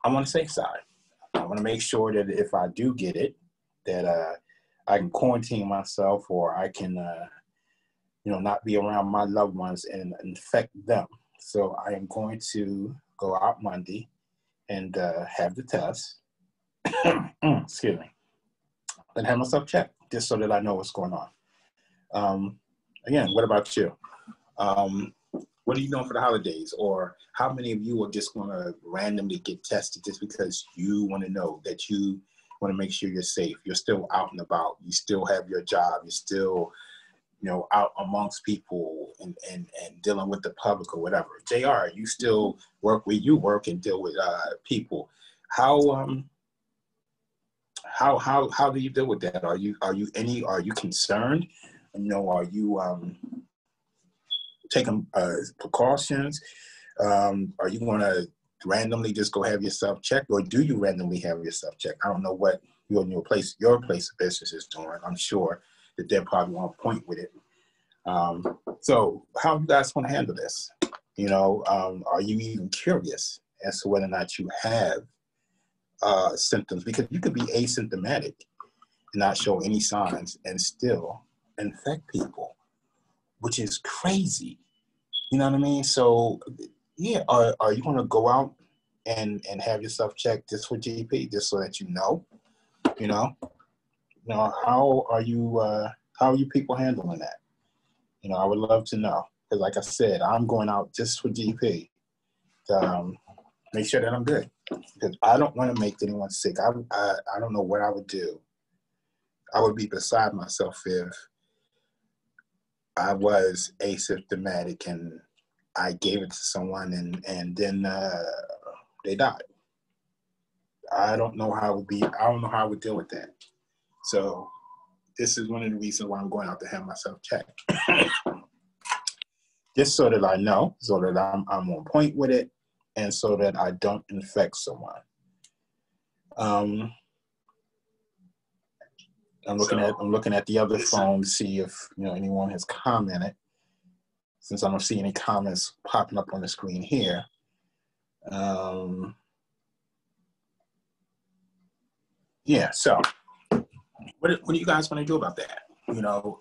I'm on the safe side. I want to make sure that if I do get it, that I can quarantine myself, or I can, you know, not be around my loved ones and infect them. So I am going to go out Monday and have the test. Excuse me. And have myself checked, just so that I know what's going on. Again, what about you? What are you doing for the holidays? Or how many of you are just going to randomly get tested just because you want to know, that you want to make sure you're safe? You're still out and about. You still have your job. You're still, you know, out amongst people and dealing with the public or whatever. JR, you still work where you work and deal with people. How do you deal with that? Are you concerned? You know, are you taking precautions? Are you going to randomly just go have yourself checked, or do you randomly have yourself checked? I don't know what your place of business is doing. I'm sure that they're probably on point with it. So how are you guys going to handle this? You know, are you even curious as to whether or not you have symptoms? Because you could be asymptomatic and not show any signs and still infect people, which is crazy. You know what I mean? So yeah, are you going to go out and have yourself checked just for GP, just so that you know? You know, how are you people handling that? You know, I would love to know, because like I said, I'm going out just for GP to make sure that I'm good, because I don't want to make anyone sick. I don't know what I would do. I would be beside myself if I was asymptomatic and I gave it to someone and then they died. I don't know how I would deal with that. So this is one of the reasons why I'm going out to have myself checked. Just so that I know, so that I'm on point with it, and so that I don't infect someone. I'm looking at the other phone to see if, you know, anyone has commented, since I don't see any comments popping up on the screen here. Yeah, so what are you guys going to do about that? You know,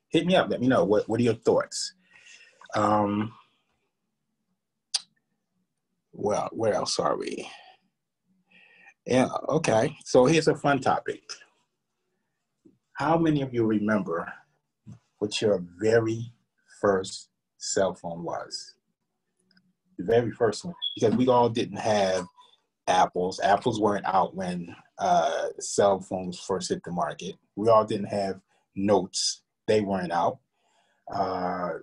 hit me up. Let me know. What are your thoughts? Well, where else are we? Yeah, okay. So here's a fun topic. How many of you remember what your very first cell phone was? The very first one, because we all didn't have Apples. Apples weren't out when cell phones first hit the market. We all didn't have Notes. They weren't out.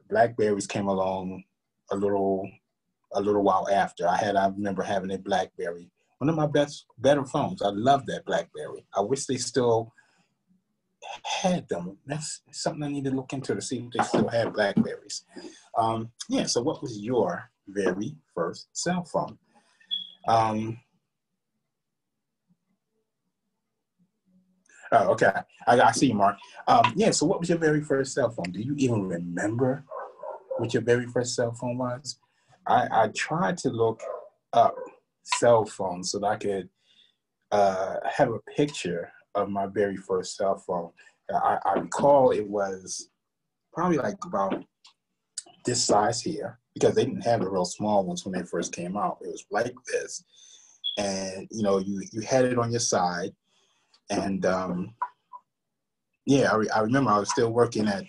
Blackberries came along a little while after. I remember having a Blackberry. One of my better phones. I love that Blackberry. I wish they still had them. That's something I need to look into to see if they still have Blackberries. Yeah, so what was your very first cell phone? Oh, okay. I see you, Mark. Yeah, so what was your very first cell phone? Do you even remember what your very first cell phone was? I tried to look up cell phones so that I could have a picture of my very first cell phone. I recall it was probably like about this size here, because they didn't have the real small ones when they first came out. It was like this. And, you had it on your side. And, yeah, I remember I was still working at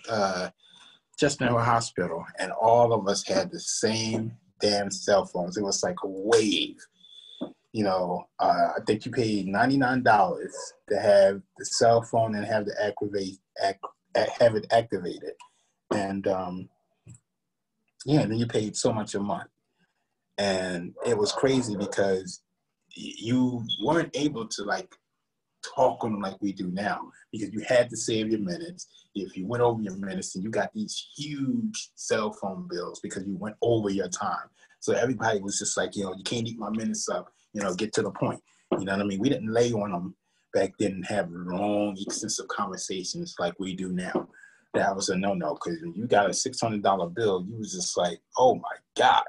Chestnut Hill Hospital, and all of us had the same damn cell phones. It was like a wave. I think you paid $99 to have the cell phone and have have it activated. And, then you paid so much a month. And it was crazy because you weren't able to talk on them like we do now, because you had to save your minutes. If you went over your minutes, and you got these huge cell phone bills because you went over your time. So everybody was just like, you can't eat my minutes up, get to the point. You know what I mean? We didn't lay on them back then and have long, extensive conversations like we do now. That was a no-no, because when you got a $600 bill, you was just like, oh my God.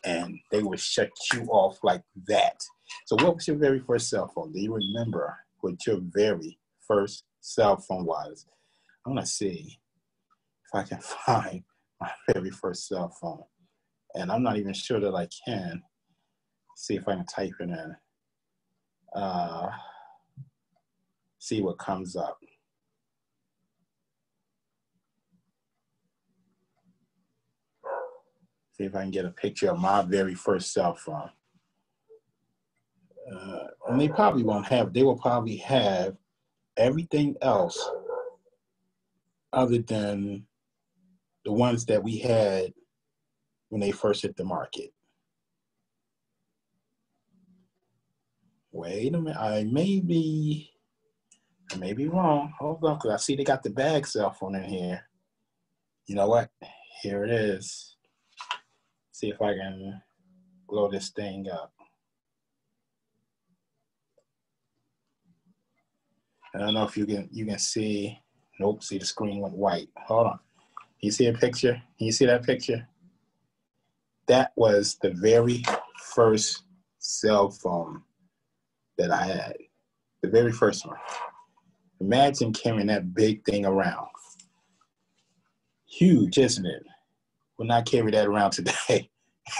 And they would shut you off like that. So what was your very first cell phone? Do you remember what your very first cell phone was? I want to see if I can find my very first cell phone. And I'm not even sure that I can. See if I can type it in. See what comes up. See if I can get a picture of my very first cell phone. And they will probably have everything else other than the ones that we had when they first hit the market. Wait a minute, I may be wrong. Hold on, because I see they got the bag cell phone in here. You know what? Here it is. See if I can blow this thing up. I don't know if you can see. Nope, see the screen went white. Hold on. You see a picture? Can you see that picture? That was the very first cell phone that I had. The very first one. Imagine carrying that big thing around. Huge, isn't it? Would not carry that around today.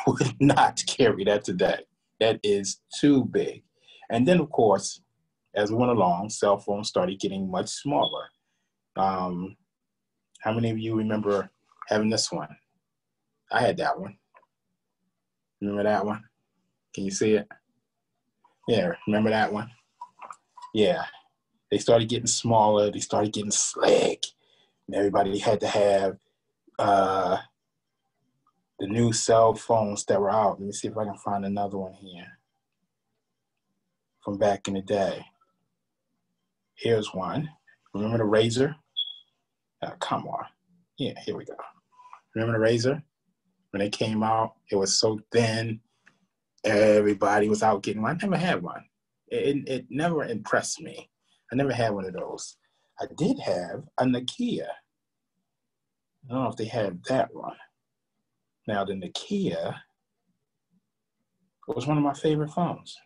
Would not carry that today. That is too big. And then, of course, as we went along, cell phones started getting much smaller. How many of you remember having this one? I had that one. Remember that one? Can you see it? Yeah, remember that one? Yeah. They started getting smaller. They started getting slick. And everybody had to have the new cell phones that were out. Let me see if I can find another one here from back in the day. Here's one. Remember the Razor? Come on. Yeah, here we go. Remember the Razor? When they came out, it was so thin. Everybody was out getting one. I never had one. It never impressed me. I never had one of those. I did have a Nokia. I don't know if they had that one. Now, the Nokia was one of my favorite phones.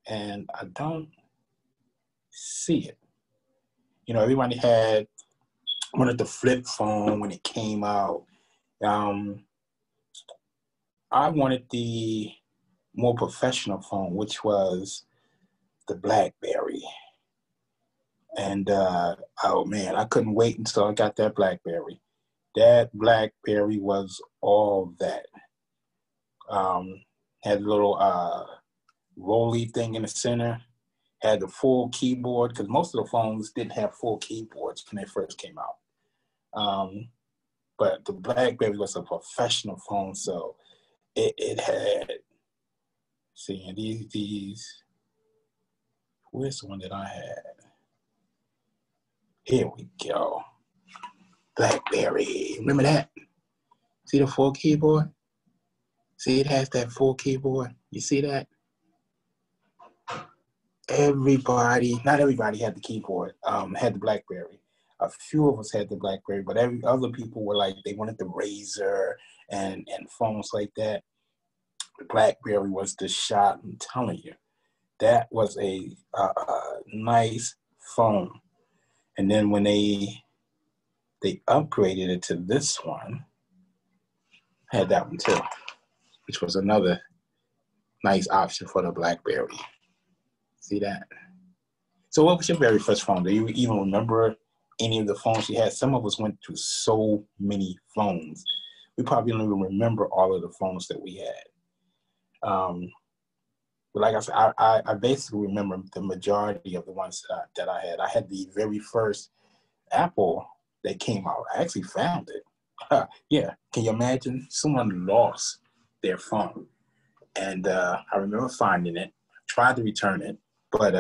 And I don't see it. Everybody had wanted the flip phone when it came out. I wanted the more professional phone, which was the BlackBerry. And, oh man, I couldn't wait until I got that BlackBerry. That BlackBerry was all that. Had a little rolly thing in the center. Had the full keyboard, because most of the phones didn't have full keyboards when they first came out. But the BlackBerry was a professional phone, so it had, see, and these, where's the one that I had? Here we go. BlackBerry. Remember that? See the full keyboard? See, it has that full keyboard. You see that? not everybody had the keyboard, had the BlackBerry. A few of us had the BlackBerry, but every other people were like, they wanted the Razor and phones like that. The BlackBerry was the shot. I'm telling you, that was a nice phone. And then when they upgraded it to this one, I had that one too, which was another nice option for the BlackBerry. See that? So what was your very first phone? Do you even remember any of the phones you had? Some of us went through so many phones. We probably don't even remember all of the phones that we had. But like I said, I basically remember the majority of the ones that I had. I had the very first Apple that came out. I actually found it. Yeah, can you imagine? Someone lost their phone. And I remember finding it, tried to return it, but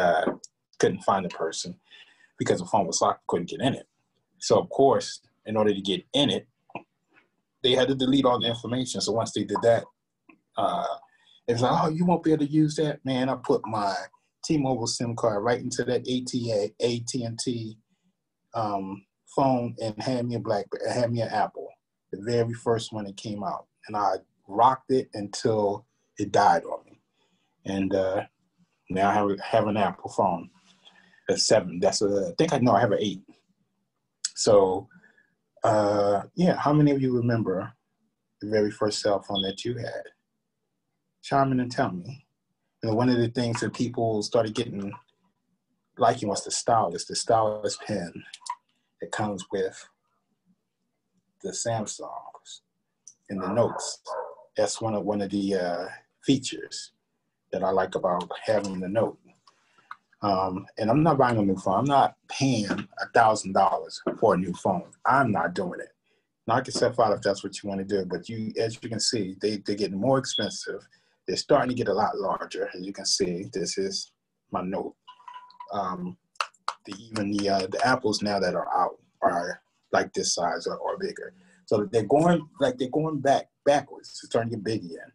couldn't find the person because the phone was locked, couldn't get in it. So, of course, in order to get in it, they had to delete all the information. So once they did that, it was like, oh, you won't be able to use that? Man, I put my T-Mobile SIM card right into that AT&T phone and had me an Apple, the very first one that came out. And I rocked it until it died on me. And now I have an Apple phone. A 7. I have an 8. So, yeah, how many of you remember the very first cell phone that you had? Chime in and tell me. And one of the things that people started liking was the stylus pen that comes with the Samsungs and the Notes. That's one of the features that I like about having the Note. And I'm not buying a new phone. I'm not paying $1,000 for a new phone. I'm not doing it. Knock yourself out if that's what you want to do. But as you can see, they're getting more expensive. They're starting to get a lot larger. As you can see, this is my Note. The Apples now that are out are like this size or bigger. So they're going backwards. It's starting to get big again.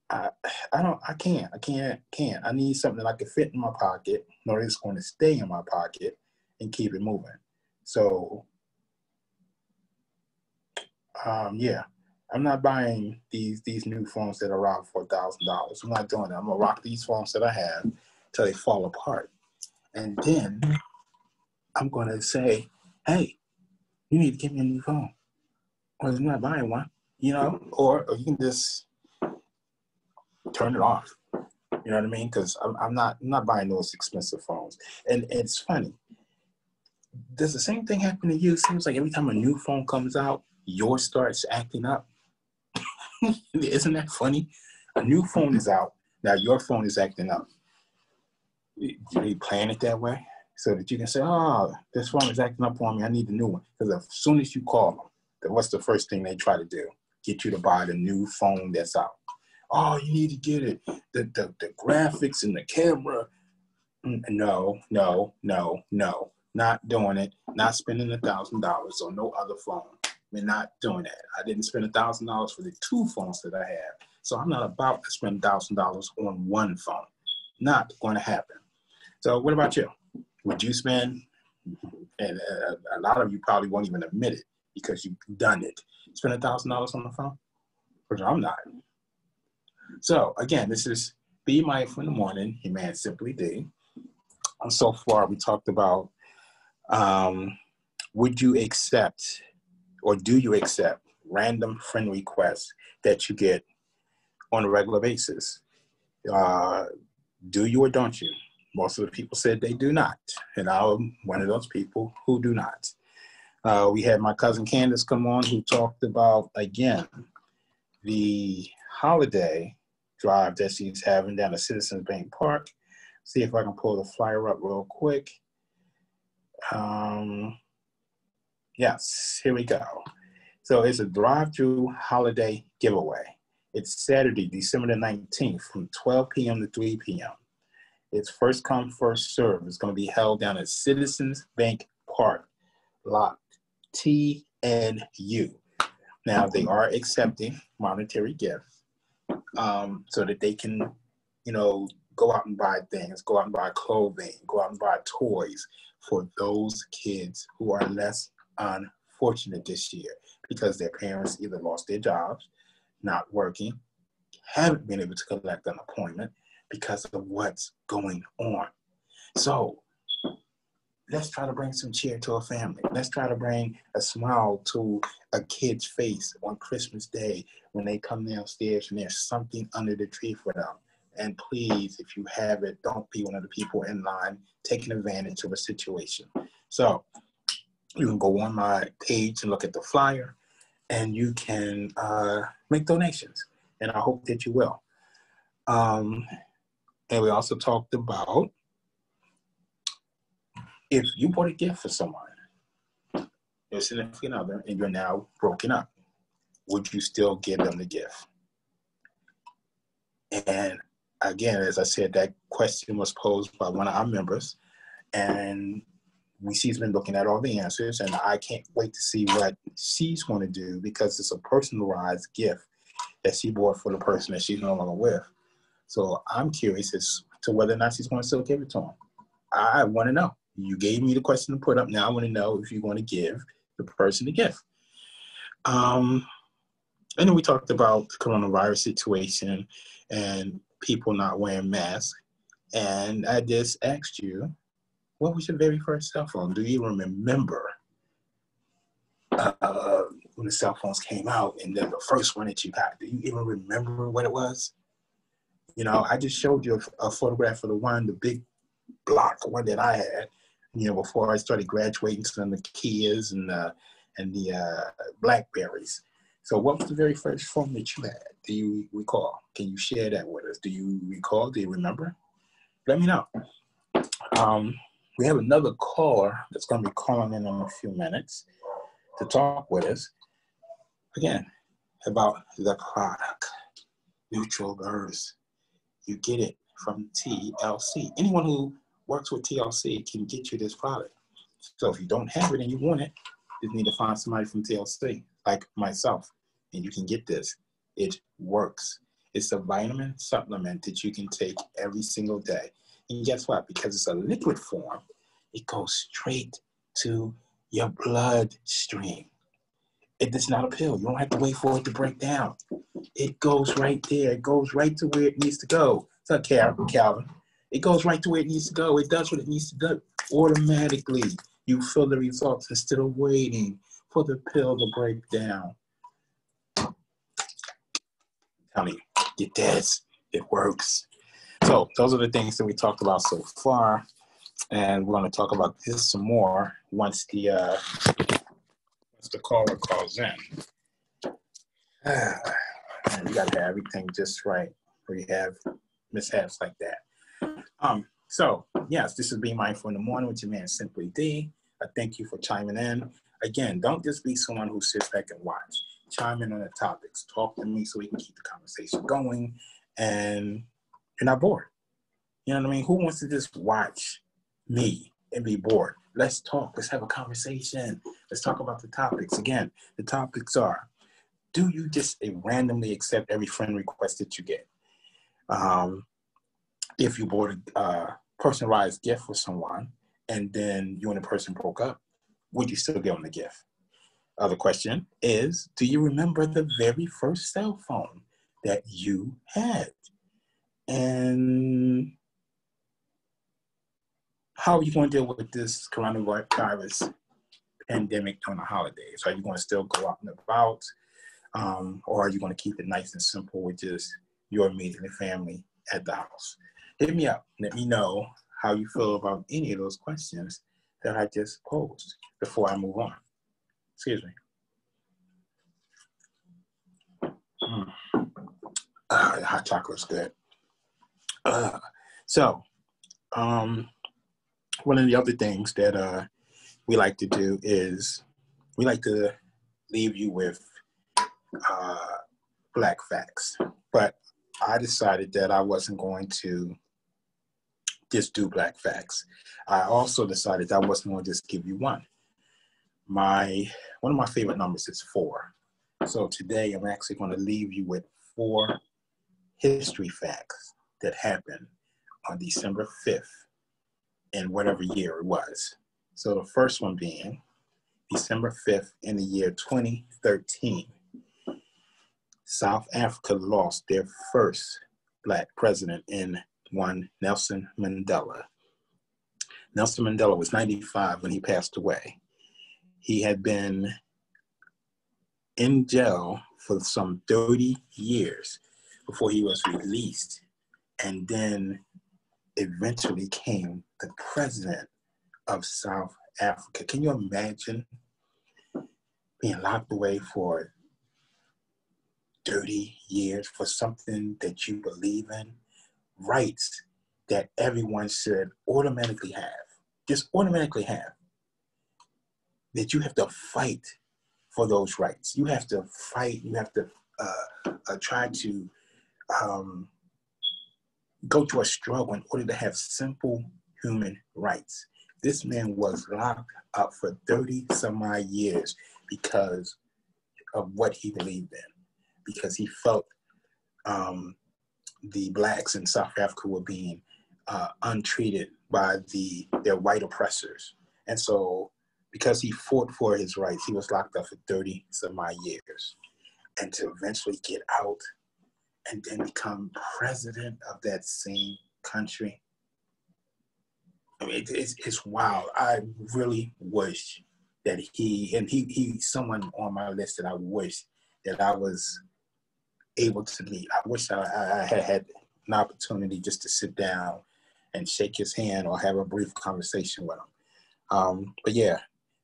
I can't. I need something that I can fit in my pocket, nor it's going to stay in my pocket and keep it moving. So, yeah, I'm not buying these new phones that are out for $1,000. I'm not doing that. I'm gonna rock these phones that I have till they fall apart, and then I'm gonna say, hey, you need to get me a new phone, or I'm not buying one, or you can just turn it off. You know what I mean? Because I'm not buying those expensive phones. And it's funny. Does the same thing happen to you? It seems like every time a new phone comes out, yours starts acting up. Isn't that funny? A new phone is out. Now your phone is acting up. You plan it that way so that you can say, oh, this phone is acting up on me. I need a new one. Because as soon as you call them, what's the first thing they try to do? Get you to buy the new phone that's out. Oh, you need to get it. The graphics and the camera. No. Not doing it. Not spending $1,000 on no other phone. We're not doing that. I didn't spend $1,000 for the 2 phones that I have. So I'm not about to spend $1,000 on one phone. Not going to happen. So what about you? Would you spend, and a lot of you probably won't even admit it because you've done it, spend $1,000 on the phone? Because I'm not. So again, this is Be Mindful in the Morning, your man Simply D. And so far, we talked about would you accept or do you accept random friend requests that you get on a regular basis? Do you or don't you? Most of the people said they do not. And I'm one of those people who do not. We had my cousin Candace come on who talked about, again, the holiday drive that she's having down at Citizens Bank Park. See if I can pull the flyer up real quick. Yes, here we go. So it's a drive-through holiday giveaway. It's Saturday, December the 19th from 12 p.m. to 3 p.m. It's first come, first serve. It's going to be held down at Citizens Bank Park, lot T and U. Now, they are accepting monetary gifts so that they can go out and buy things, go out and buy clothing, go out and buy toys for those kids who are less unfortunate this year because their parents either lost their jobs, not working, haven't been able to collect unemployment because of what's going on. So let's try to bring some cheer to a family. Let's try to bring a smile to a kid's face on Christmas Day when they come downstairs and there's something under the tree for them. And please, if you have it, don't be one of the people in line taking advantage of a situation. So you can go on my page and look at the flyer, and you can make donations. And I hope that you will. And we also talked about if you bought a gift for someone, your significant other, and you're now broken up, would you still give them the gift? And again, as I said, that question was posed by one of our members, and she's been looking at all the answers, and I can't wait to see what she's going to do because it's a personalized gift that she bought for the person that she's no longer with. So I'm curious as to whether or not she's going to still give it to him. I want to know. You gave me the question to put up. Now I want to know if you're going to give the person the gift. And then we talked about the coronavirus situation and people not wearing masks. And I just asked you, what was your very first cell phone? Do you even remember when the cell phones came out and then the first one that you got? Do you even remember what it was? I just showed you a photograph of the big block one that I had, before I started graduating from the Kias and the Blackberries. So what was the very first phone that you had? Do you recall? Can you share that with us? Do you recall? Do you remember? Let me know. We have another caller that's going to be calling in a few minutes to talk with us, again, about the product, Neutral Earth. You get it from TLC. Anyone who works with TLC can get you this product. So if you don't have it and you want it, you just need to find somebody from TLC, like myself, and you can get this. It works. It's a vitamin supplement that you can take every single day. And guess what? Because it's a liquid form, it goes straight to your bloodstream. It's not a pill. You don't have to wait for it to break down. It goes right there. It goes right to where it needs to go. It's not Calvin. It goes right to where it needs to go. It does what it needs to do. Automatically, you feel the results instead of waiting for the pill to break down. Tell me, get this. It works. So those are the things that we talked about so far. And we're going to talk about this some more once the caller calls in. And you got to have everything just right where you have mishaps like that. So, yes, this is Be Mindful in the Morning with your man, Simply D. I thank you for chiming in. Again, don't just be someone who sits back and watch. Chime in on the topics. Talk to me so we can keep the conversation going and you're not bored. You know what I mean? Who wants to just watch me and be bored? Let's talk. Let's have a conversation. Let's talk about the topics. Again, the topics are, do you just randomly accept every friend request that you get? If you bought a personalized gift for someone and then you and the person broke up, would you still give them the gift? Other question is, do you remember the very first cell phone that you had? And how are you going to deal with this coronavirus pandemic during the holidays? Are you going to still go out and about? Or are you going to keep it nice and simple with just your immediate family at the house? Hit me up. Let me know how you feel about any of those questions that I just posed before I move on. Excuse me. The hot chocolate's good. One of the other things that we like to do is we like to leave you with black facts. But I decided that I wasn't going to just do black facts. I also decided that I wasn't going to just give you one. One of my favorite numbers is 4. So today I'm actually going to leave you with 4 history facts that happened on December 5th in whatever year it was. So the first one being December 5th in the year 2013. South Africa lost their first Black president in one Nelson Mandela. Nelson Mandela was 95 when he passed away. He had been in jail for some 30 years before he was released, and then eventually became the president of South Africa. Can you imagine being locked away for 30 years for something that you believe in? Rights that everyone should automatically have, just automatically have. That you have to fight for those rights. You have to fight, you have to try to go through a struggle in order to have simple human rights. This man was locked up for 30 some odd years because of what he believed in, because he felt the Blacks in South Africa were being untreated by their white oppressors. And so because he fought for his rights, he was locked up for 30 some odd years. And to eventually get out and then become president of that same country, I mean, it's wild. I really wish that he's someone on my list that I wish that I was able to meet. I wish I had an opportunity just to sit down and shake his hand or have a brief conversation with him. But yeah,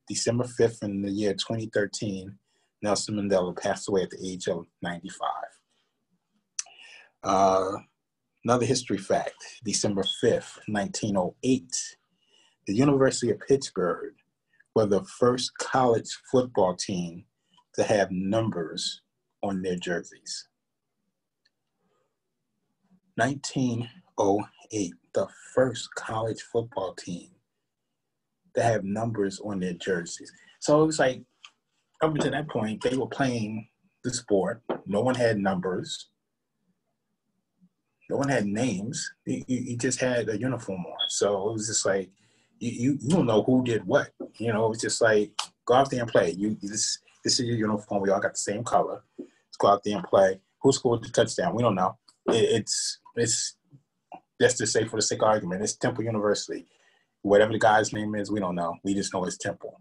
December 5th in the year 2013, Nelson Mandela passed away at the age of 95. Another history fact, December 5th, 1908, the University of Pittsburgh were the first college football team to have numbers on their jerseys. 1908, the first college football team to have numbers on their jerseys. So it was like, up until that point, they were playing the sport. No one had numbers. No one had names. You just had a uniform on. So it was just like, you don't know who did what. You know, it was just like, go out there and play. This is your uniform. We all got the same color. Let's go out there and play. Who scored the touchdown? We don't know. It's let's just say for the sake of argument, it's Temple University. Whatever the guy's name is, we don't know. We just know it's Temple.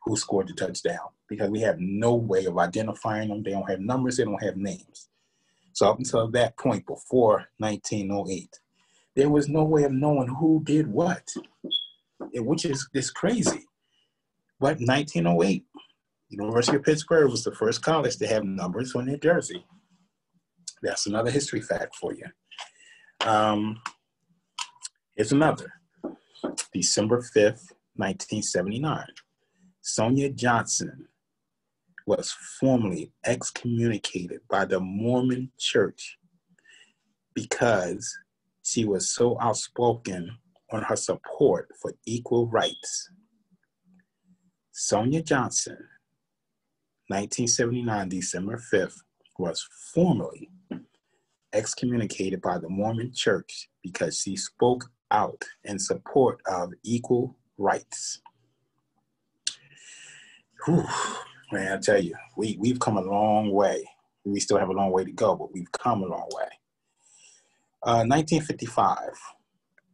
Who scored the touchdown? Because we have no way of identifying them. They don't have numbers. They don't have names. So up until that point, before 1908, there was no way of knowing who did what, which is crazy. But 1908, University of Pittsburgh was the first college to have numbers on their jersey. That's another history fact for you. Here's another. December 5th, 1979. Sonia Johnson was formally excommunicated by the Mormon Church because she was so outspoken on her support for equal rights. Sonia Johnson, 1979, December 5th, was formally excommunicated by the Mormon Church because she spoke out in support of equal rights. Whew. Man, I tell you, we've come a long way. We still have a long way to go, but we've come a long way. 1955,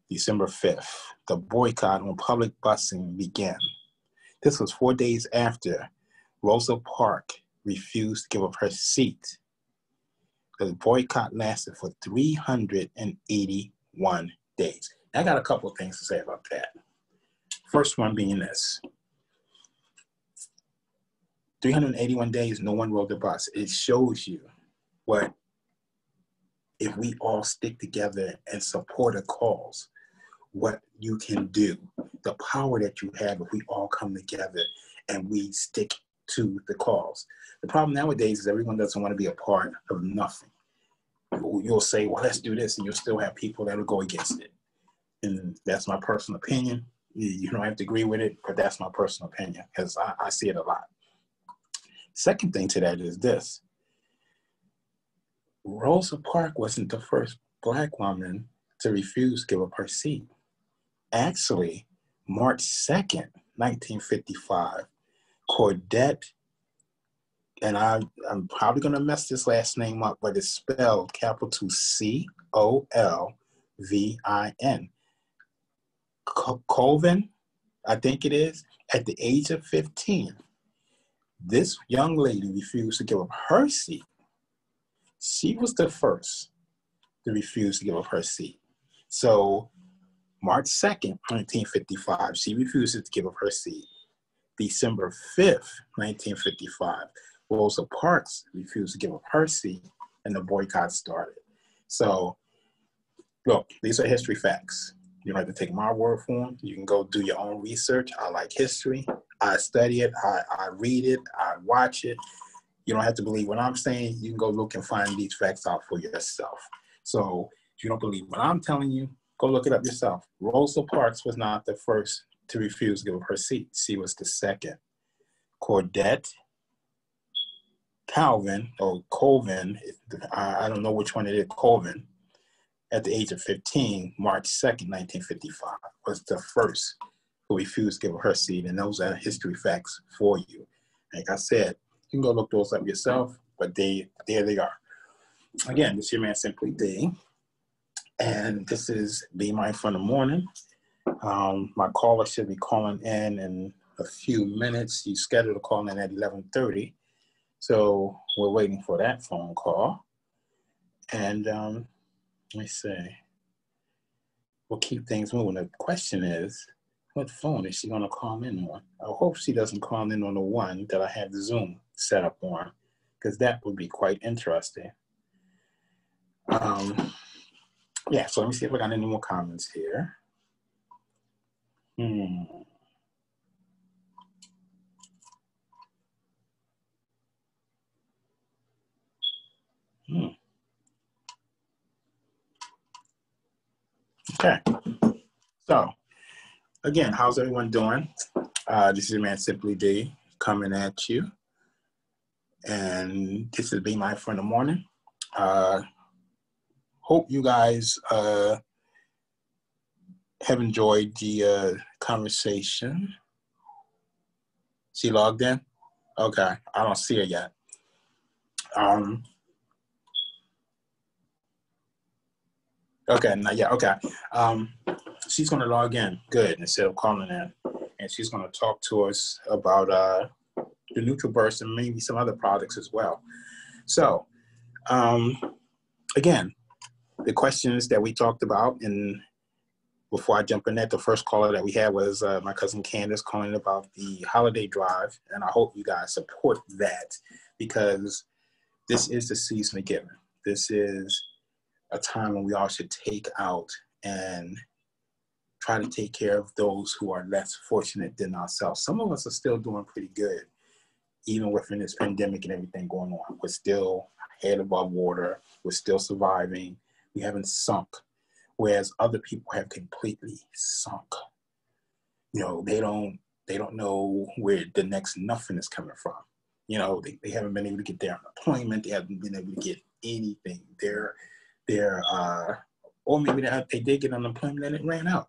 December 5th, the boycott on public busing began. This was 4 days after Rosa Parks refused to give up her seat. The boycott lasted for 381 days. I got a couple of things to say about that. First one being this. 381 days, no one rode the bus. It shows you what, if we all stick together and support a cause, what you can do, the power that you have if we all come together and we stick to the cause. The problem nowadays is everyone doesn't want to be a part of nothing. You'll say, well, let's do this, and you'll still have people that will go against it. And that's my personal opinion. You don't have to agree with it, but that's my personal opinion because I see it a lot. Second thing to that is this. Rosa Parks wasn't the first Black woman to refuse to give up her seat? Actually, March 2nd, 1955, Cordette, and I'm probably going to mess this last name up, but it's spelled capital Colvin, Colvin, I think it is, at the age of 15. This young lady refused to give up her seat. She was the first to refuse to give up her seat. So March 2nd, 1955, she refuses to give up her seat. December 5th, 1955, Rosa Parks refused to give up her seat, and the boycott started. So, look, these are history facts. You don't have to take my word for them. You can go do your own research. I like history. I study it. I read it. I watch it. You don't have to believe what I'm saying. You can go look and find these facts out for yourself. So if you don't believe what I'm telling you, go look it up yourself. Rosa Parks was not the first to refuse to give up her seat. She was the second. Cordette Calvin, or Colvin, I don't know which one it is, Colvin, at the age of 15, March 2nd, 1955, was the first who refused to give up her seat, and those are history facts for you. Like I said, you can go look those up yourself, but there they are. Again, this is your man Simply D, and this is Be Mindful in the Morning. My caller should be calling in a few minutes. He's scheduled to call in at 11:30, so we're waiting for that phone call. And let me see. We'll keep things moving. The question is, what phone is she going to call in on? I hope she doesn't call in on the one that I have the Zoom set up on, because that would be quite interesting. Yeah, so let me see if I got any more comments here. Okay. So, again, how's everyone doing? This is your man Simply D coming at you. And this is Be Mindful in the Morning. Hope you guys have enjoyed the conversation. She logged in? Okay, I don't see her yet. Okay, not yet. Okay. She's going to log in. Good, instead of calling in. And she's going to talk to us about the NutriBurst and maybe some other products as well. So, again, the questions that we talked about, and before I jump in that, the first caller that we had was my cousin Candace calling about the holiday drive, and I hope you guys support that, because this is the season of giving. This is a time when we all should take out and try to take care of those who are less fortunate than ourselves. Some of us are still doing pretty good, even within this pandemic and everything going on. We're still head above water. We're still surviving. We haven't sunk, whereas other people have completely sunk. You know, they don't know where the next nothing is coming from. You know, they haven't been able to get their unemployment. They haven't been able to get anything. Or maybe they did get unemployment and it ran out.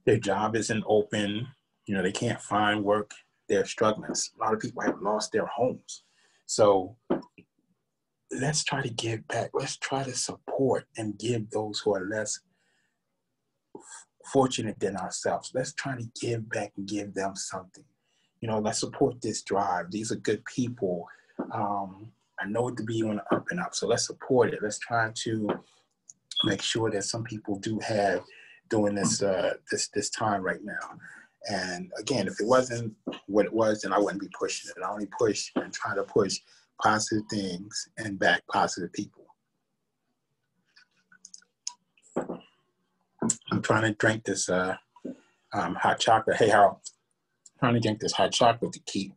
Their job isn't open. You know, they can't find work. They're struggling. A lot of people have lost their homes. So let's try to give back. Let's try to support and give those who are less fortunate than ourselves. Let's try to give back and give them something. You know, let's support this drive. These are good people. I know it to be on the up and up, so let's support it. Let's try to make sure that some people do have during this time right now. And again, if it wasn't what it was, then I wouldn't be pushing it. I only push and try to push positive things and back positive people. I'm trying to drink this hot chocolate. Hey, Harold. I'm trying to drink this hot chocolate to keep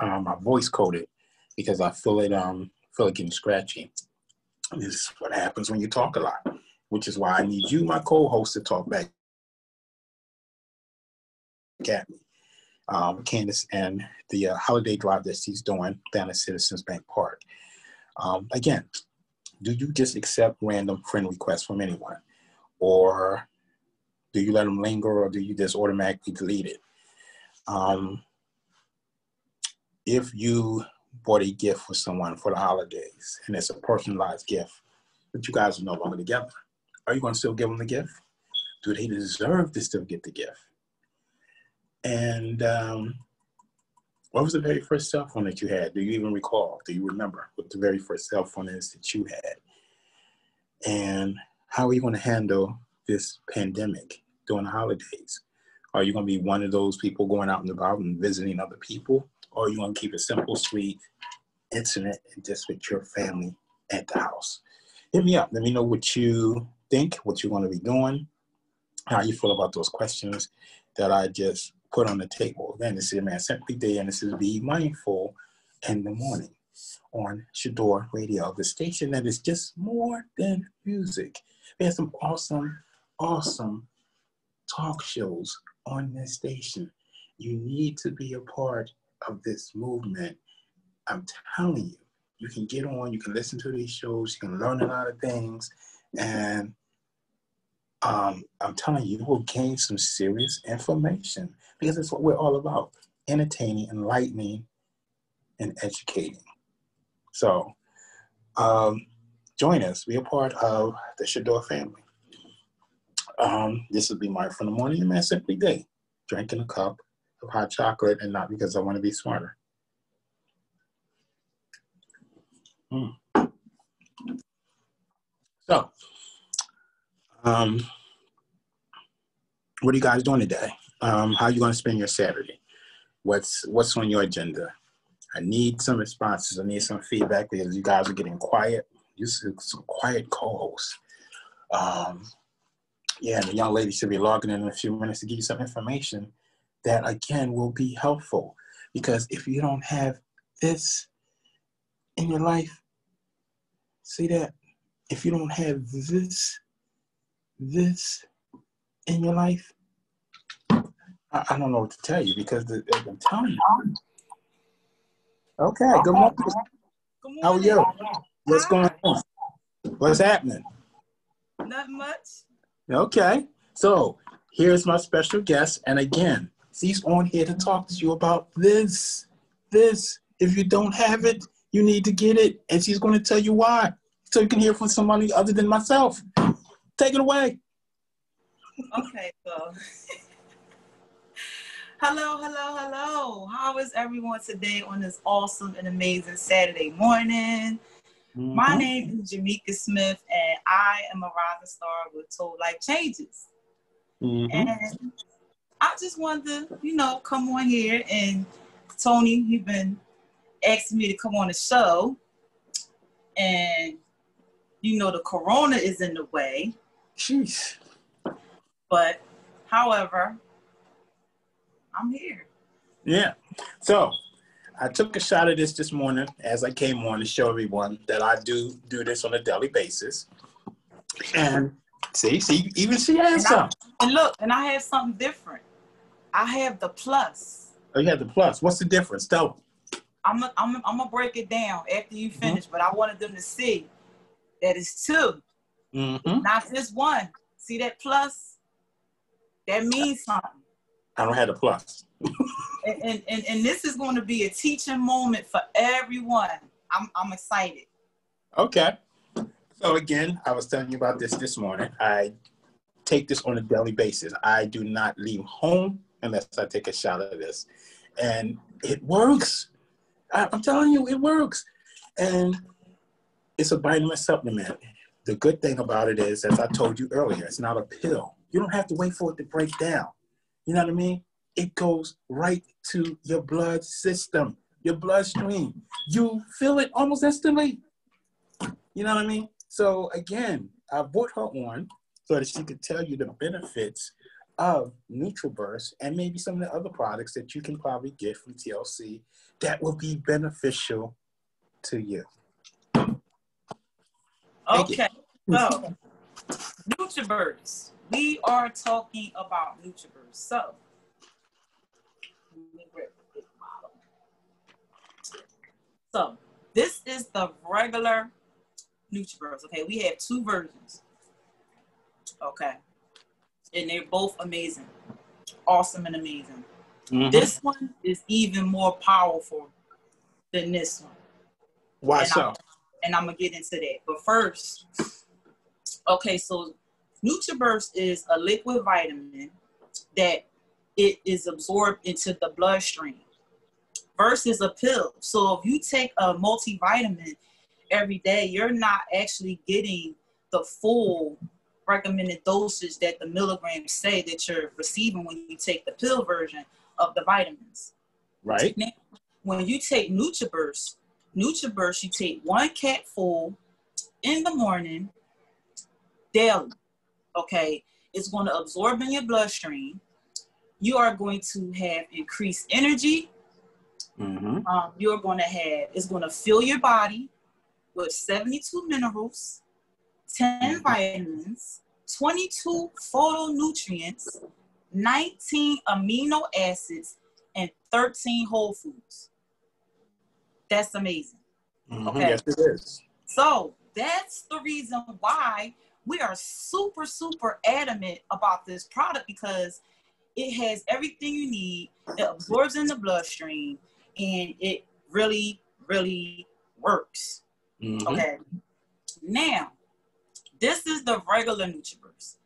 my voice coated, because I feel it getting scratchy. And this is what happens when you talk a lot, which is why I need you, my co-host, to talk back at me. Candace and the holiday drive that she's doing down at Citizens Bank Park. Again, do you just accept random friend requests from anyone? Or do you let them linger, or do you just automatically delete it? If you bought a gift for someone for the holidays and it's a personalized gift, but you guys are no longer together, are you going to still give them the gift? Do they deserve to still get the gift? And what was the very first cell phone that you had? Do you even recall? Do you remember what the very first cell phone is that you had? And how are you going to handle this pandemic during the holidays? Are you going to be one of those people going out and about and visiting other people? Or are you going to keep it simple, sweet, intimate, and just with your family at the house? Hit me up. Let me know what you think, what you're going to be doing, how you feel about those questions that I just put on the table. Again, this is Man Simply Day, and this is Be Mindful in the Morning on Sadior Radio, the station that is just more than music. We have some awesome talk shows on this station. You need to be a part of this movement. I'm telling you, you can get on, you can listen to these shows, you can learn a lot of things, and I'm telling you, you will gain some serious information, because that's what we're all about: entertaining, enlightening, and educating. So join us. Be a part of the Sadior family. This will be Mindful in the Morning, and Man Simply Day. Drinking a cup of hot chocolate, and not because I want to be smarter. So, what are you guys doing today? How are you going to spend your Saturday? What's on your agenda? I need some responses. I need some feedback, because you guys are getting quiet. You some quiet co-hosts. Yeah, and the young lady should be logging in a few minutes to give you some information that, again, will be helpful. Because if you don't have this in your life, see that? If you don't have this in your life, I don't know what to tell you, because I'm telling you. Okay, good morning. Good morning. How are you? What's going on? What's happening? Not much. Okay, so here's my special guest, and again, she's on here to talk to you about this. If you don't have it, you need to get it, and she's going to tell you why, so you can hear from somebody other than myself. Take it away. Okay, so hello. How is everyone today on this awesome and amazing Saturday morning? Mm-hmm. My name is Jamaica Smith, and I am a rising star with Total Life Changes. Mm-hmm. And I just wanted to, come on here, and Tony, he's been asking me to come on the show, and the corona is in the way. Jeez. But however, I'm here. Yeah. So I took a shot of this morning as I came on to show everyone that I do this on a daily basis. And see, even she has some. And look, and I have something different. I have the plus. Oh, you have the plus. What's the difference? Tell them. I'm gonna break it down after you finish, but I wanted them to see that it's two, not just one. See that plus? That means something. I don't have the plus. and this is going to be a teaching moment for everyone. I'm excited. Okay. So again, I was telling you about this morning. I take this on a daily basis. I do not leave home unless I take a shot of this. And it works. I'm telling you, it works. And it's a vitamin supplement. The good thing about it is, as I told you earlier, it's not a pill. You don't have to wait for it to break down. You know what I mean? It goes right to your blood system, your bloodstream. You feel it almost instantly. You know what I mean? So again, I brought her on so that she could tell you the benefits of NutriBurst and maybe some of the other products that you can probably get from TLC that will be beneficial to you. Okay, so NutriBurst. We are talking about NutriBurst. So, let me grab the big bottle. So, this is the regular NutriBurst. Okay, we have 2 versions. Okay, and they're both amazing, awesome and amazing. Mm-hmm. This one is even more powerful than this one. Why so? And I'm gonna get into that. But first, okay, so NutriBurst is a liquid vitamin that it is absorbed into the bloodstream versus a pill. So if you take a multivitamin every day, you're not actually getting the full recommended dosage that the milligrams say that you're receiving when you take the pill version of the vitamins. Right. Now, when you take NutriBurst, you take 1 capful in the morning daily. Okay, it's going to absorb in your bloodstream. You are going to have increased energy. Mm-hmm. It's going to fill your body with 72 minerals, 10 vitamins, 22 phytonutrients, 19 amino acids, and 13 whole foods. That's amazing. Mm-hmm. Okay. Yes, it is. So that's the reason why we are super, super adamant about this product, because it has everything you need. It absorbs in the bloodstream, and it really, really works. Mm-hmm. Okay. Now, this is the regular NutriBurst.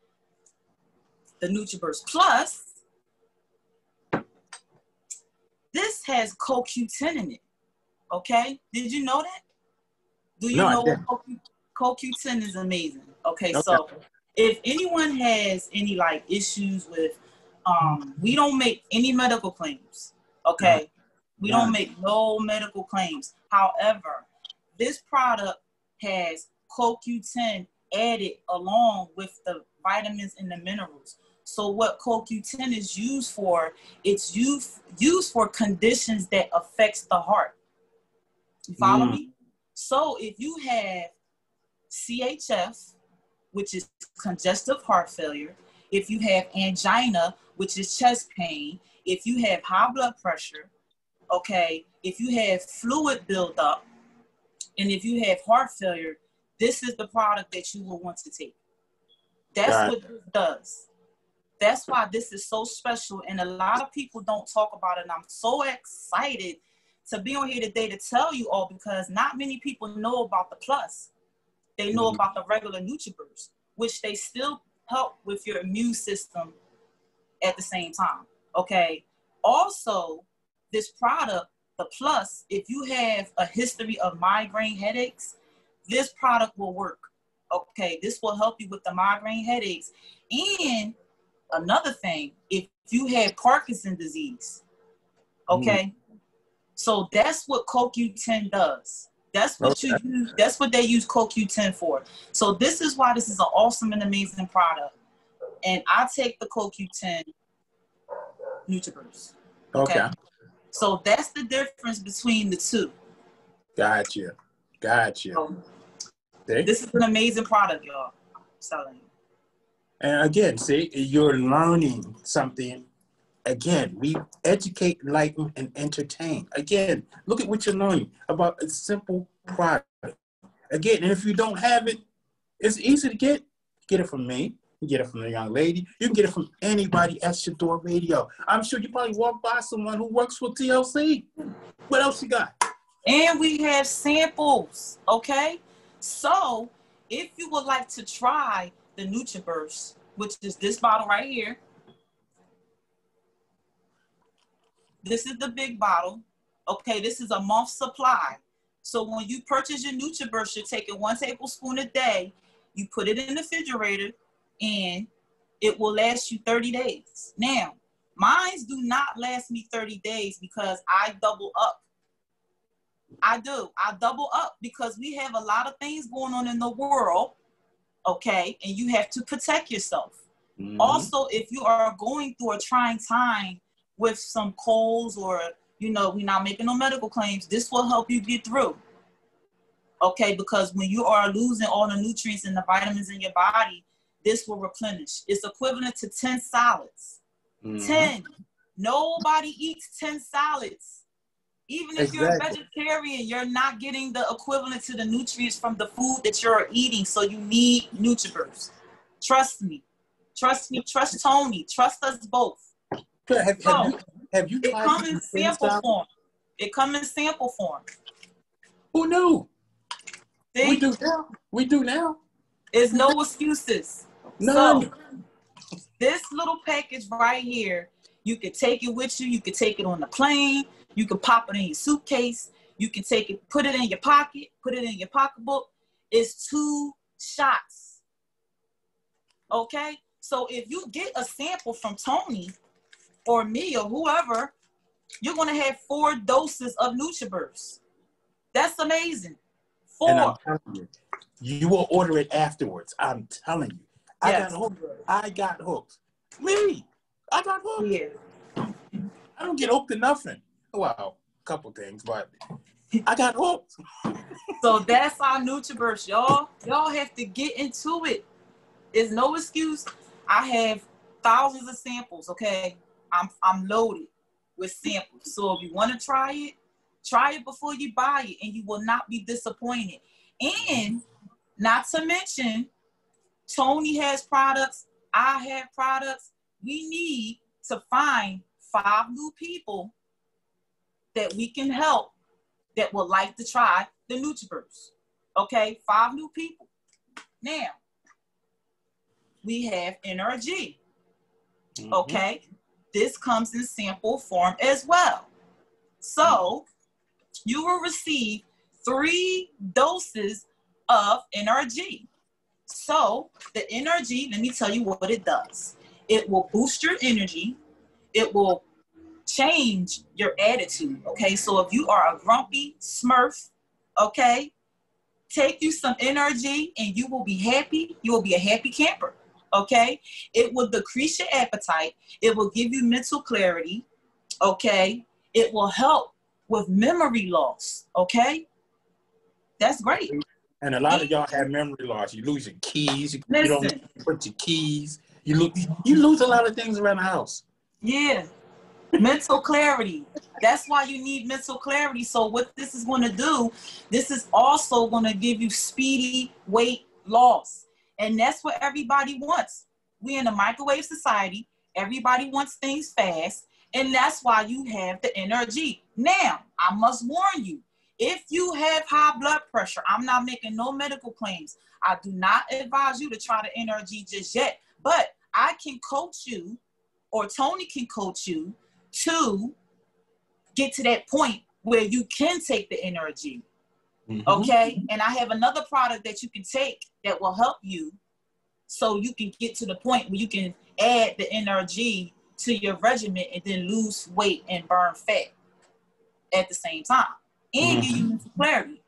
The NutriBurst Plus, this has CoQ10 in it. Okay? Did you know that? Do you know what CoQ10 is amazing? Okay, so if anyone has any like issues with, we don't make any medical claims. Okay? We don't make no medical claims. However, this product has CoQ10 added along with the vitamins and the minerals. So what CoQ10 is used for, it's used for conditions that affects the heart. You follow me? So if you have CHF, which is congestive heart failure, if you have angina, which is chest pain, if you have high blood pressure, okay, if you have fluid buildup, and if you have heart failure, this is the product that you will want to take. That's what this does. That's why this is so special, and a lot of people don't talk about it, and I'm so excited to be on here today to tell you all, because not many people know about the Plus. They know about the regular NutriBurst, which they still help with your immune system at the same time, okay? Also, this product, the Plus, if you have a history of migraine headaches, this product will work, okay? This will help you with the migraine headaches. And another thing, if you have Parkinson's disease, okay? So that's what CoQ10 does. That's what you use. That's what they use CoQ10 for. So this is why this is an awesome and amazing product. And I take the CoQ10 NutriBurst. Okay. So that's the difference between the two. Gotcha. So, this is an amazing product, y'all. I'm telling you. And again, see, you're learning something. Again, we educate, enlighten, and entertain. Again, look at what you're learning about a simple product. Again, and if you don't have it, it's easy to get. Get it from me. You get it from a young lady. You can get it from anybody at Sadior Radio. I'm sure you probably walk by someone who works for TLC. What else you got? And we have samples, okay? So, if you would like to try the NutriBurst, which is this bottle right here. This is the big bottle. Okay, this is a month supply. So when you purchase your NutriBurst, you're taking 1 tablespoon a day. You put it in the refrigerator, and it will last you 30 days. Now, mine do not last me 30 days because I double up. I do. I double up because we have a lot of things going on in the world, okay? And you have to protect yourself. Mm-hmm. Also, if you are going through a trying time with some colds or, you know, we're not making no medical claims, this will help you get through. Okay, because when you are losing all the nutrients and the vitamins in your body, this will replenish. It's equivalent to 10 salads. Mm-hmm. 10. Nobody eats 10 salads. Even if you're a vegetarian, you're not getting the equivalent to the nutrients from the food that you're eating. So you need NutriBurst. Trust me. Trust me. Trust Tony. Trust us both. Have you it tried comes in sample form. It comes in sample form. Who knew? See? We do now. We do now. There's no excuses. None. So this little package right here, you can take it with you. You can take it on the plane. You can pop it in your suitcase. You can take it, put it in your pocket, put it in your pocketbook. It's 2 shots. Okay? So if you get a sample from Tony or me or whoever, you're going to have 4 doses of NutriBurst. That's amazing. 4. And I'm telling you, you will order it afterwards. I'm telling you. Yes. I got hooked. Me. I got hooked. Yeah. I don't get hooked to nothing. Well, a couple things, but I got hooked. So that's our NutriBurst, y'all. Y'all have to get into it. There's no excuse. I have thousands of samples, okay? I'm loaded with samples. So if you want to try it before you buy it, and you will not be disappointed. And not to mention, Tony has products. I have products. We need to find 5 new people that we can help that would like to try the NutriBurst. Okay, 5 new people. Now, we have NRG. Okay, this comes in sample form as well. So, you will receive 3 doses of NRG. So, the NRG, let me tell you what it does. It will boost your energy. It will change your attitude, okay? So if you are a grumpy smurf, okay, take you some NRG and you will be happy. You will be a happy camper, okay? It will decrease your appetite. It will give you mental clarity, okay? It will help with memory loss, okay? That's great. And a lot of y'all have memory loss. You lose your keys. You don't put your keys. You lose a lot of things around the house. Yeah. Mental clarity. That's why you need mental clarity. So what this is going to do, this is also going to give you speedy weight loss. And that's what everybody wants. We're in a microwave society. Everybody wants things fast. And that's why you have the NRG. Now, I must warn you, if you have high blood pressure, I'm not making no medical claims. I do not advise you to try the NRG just yet. But I can coach you, or Tony can coach you, to get to that point where you can take the NRG, okay? And I have another product that you can take that will help you so you can get to the point where you can add the NRG to your regimen and then lose weight and burn fat at the same time and give you mental clarity,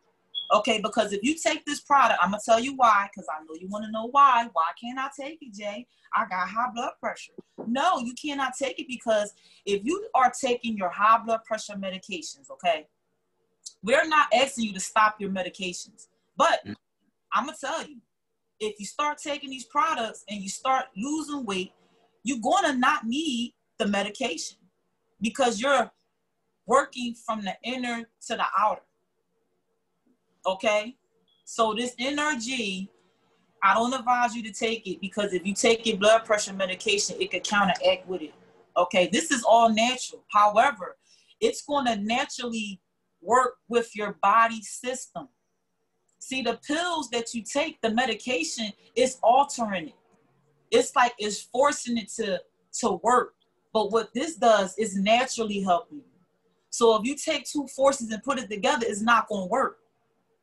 okay? Because if you take this product, I'm going to tell you why, because I know you want to know why. Why can't I take it, Jay? I got high blood pressure. No, you cannot take it because if you are taking your high blood pressure medications, okay, we're not asking you to stop your medications. But I'm going to tell you, if you start taking these products and you start losing weight, you're going to not need the medication because you're working from the inner to the outer, okay? So this NRG, I don't advise you to take it because if you take your blood pressure medication, it could counteract with it. Okay, this is all natural. However, it's going to naturally work with your body system. See, the pills that you take, the medication is altering it. It's like it's forcing it to work. But what this does is naturally help you. So if you take 2 forces and put it together, it's not going to work.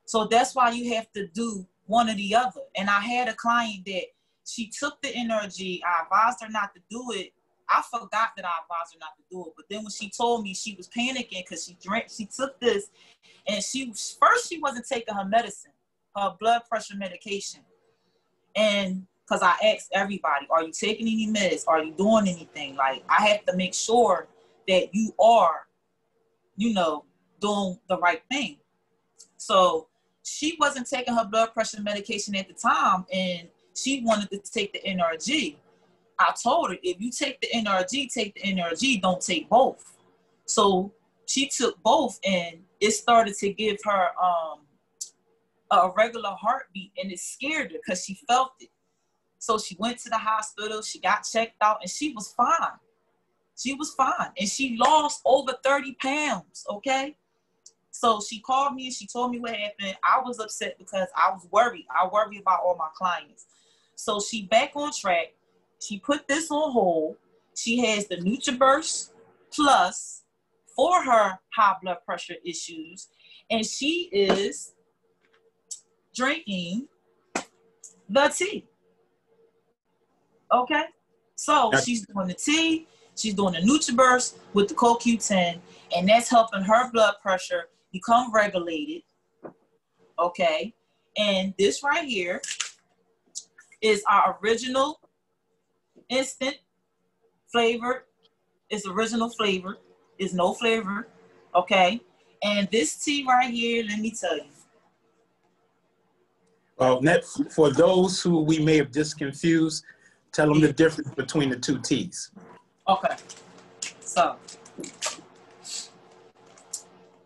So that's why you have to do one or the other. And I had a client that she took the NRG. I advised her not to do it. I forgot that I advised her not to do it. But then when she told me, she was panicking because she took this and she wasn't taking her medicine, her blood pressure medication. And because I asked everybody, are you taking any meds? Are you doing anything? Like, I have to make sure that you are, doing the right thing. So she wasn't taking her blood pressure medication at the time, and she wanted to take the NRG. I told her, if you take the NRG, don't take both. So she took both, and it started to give her a regular heartbeat, and it scared her because she felt it. So she went to the hospital, she got checked out, and she was fine. She was fine, and she lost over 30 pounds, okay? So she called me and she told me what happened. I was upset because I was worried. I worry about all my clients. So she back on track. She put this on hold. She has the NutriBurst Plus for her high blood pressure issues, and she is drinking the tea. Okay? So she's doing the tea, she's doing the NutriBurst with the CoQ10, and that's helping her blood pressure become regulated. Okay? And this right here is our original instant flavored. It's original flavored. It's no flavor. Okay? And this tea right here, let me tell you. Well, for those who we may have just confused, tell them the difference between the two teas. Okay. So,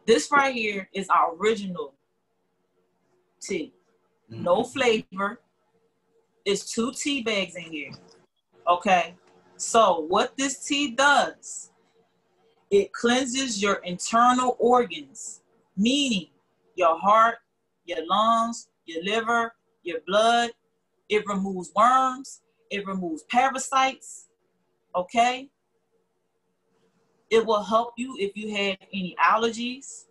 this right here is our original tea. No flavor. It's 2 tea bags in here. Okay. So, what this tea does, it cleanses your internal organs, meaning your heart, your lungs, your liver, your blood. It removes worms. It removes parasites. Okay? It will help you if you have any allergies.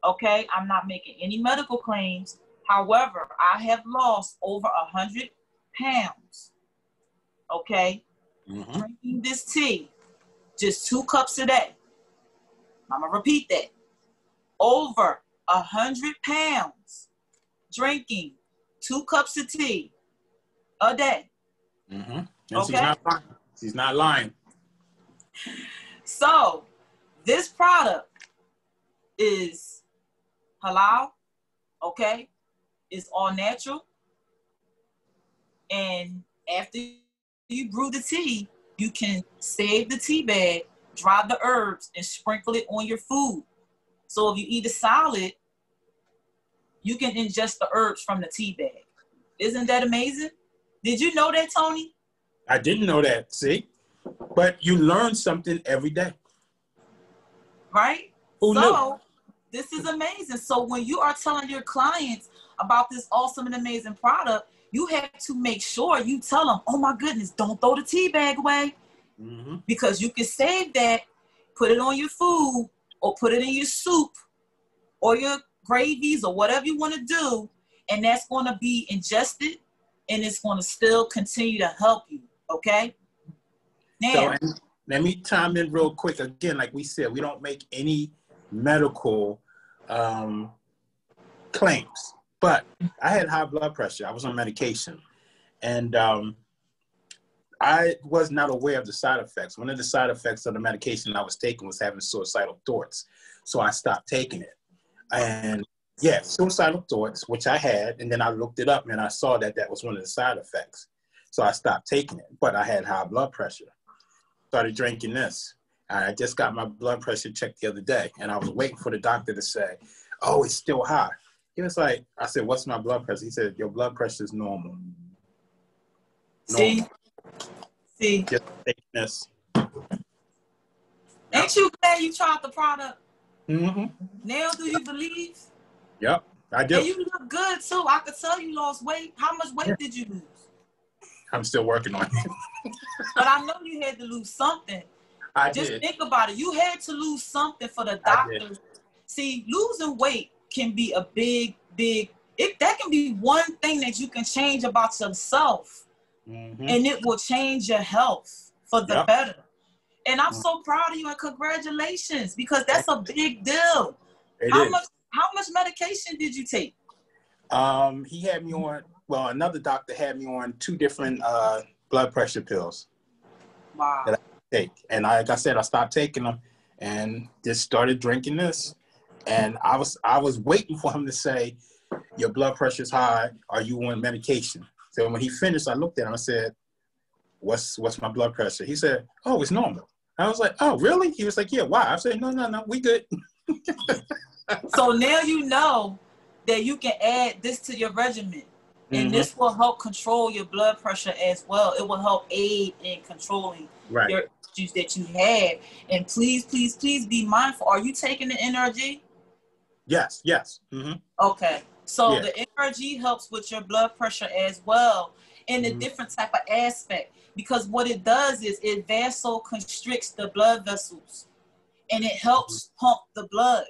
Okay? I'm not making any medical claims. However, I have lost over 100 pounds. Okay? Drinking this tea, just 2 cups a day. I'm going to repeat that. Over 100 pounds drinking 2 cups of tea a day. And okay? She's not lying. So, this product is halal, okay? It's all natural. And after you brew the tea, you can save the tea bag, dry the herbs, and sprinkle it on your food. So if you eat a salad, you can ingest the herbs from the tea bag. Isn't that amazing? Did you know that, Tony? I didn't know that, see? But you learn something every day. Right? Who knew? This is amazing. So when you are telling your clients about this awesome and amazing product, you have to make sure you tell them, oh my goodness, don't throw the tea bag away. Because you can save that, put it on your food, or put it in your soup, or your gravies, or whatever you want to do, and that's going to be ingested, and it's going to still continue to help you, okay? Now, so, let me chime in real quick. Again, like we said, we don't make any medical claims, but I had high blood pressure. I was on medication, and I was not aware of the side effects. One of the side effects of the medication I was taking was having suicidal thoughts. So I stopped taking it. And yeah, suicidal thoughts, which I had, and then I looked it up and I saw that that was one of the side effects. So I stopped taking it, but I had high blood pressure. Started drinking this. I just got my blood pressure checked the other day, and I was waiting for the doctor to say, oh, it's still high. He was like, I said, what's my blood pressure? He said, your blood pressure is normal. See? Just taking this. Ain't you glad you tried the product? Now do you believe? Yep, I do. And you look good too. I could tell you lost weight. How much weight did you lose? I'm still working on it. But I know you had to lose something. Just think about it. You had to lose something for the doctor. See, losing weight can be a big, that can be one thing that you can change about yourself. And it will change your health for the better. And I'm so proud of you and congratulations, because that's a big deal. How much medication did you take? He had me on, well, another doctor had me on 2 different blood pressure pills. Wow. That I take. And like I said, I stopped taking them and just started drinking this. And I was waiting for him to say, your blood pressure's high. Are you on medication? So when he finished, I looked at him and I said, what's my blood pressure? He said, oh, it's normal. I was like, oh, really? He was like, yeah, why? I said, no, we good. So now you know that you can add this to your regimen. And this will help control your blood pressure as well. It will help aid in controlling your issues that you have. And please, please, please be mindful. Are you taking the NRG? Yes. Okay. So the NRG helps with your blood pressure as well in a different type of aspect. Because what it does is it vasoconstricts the blood vessels. And it helps pump the blood.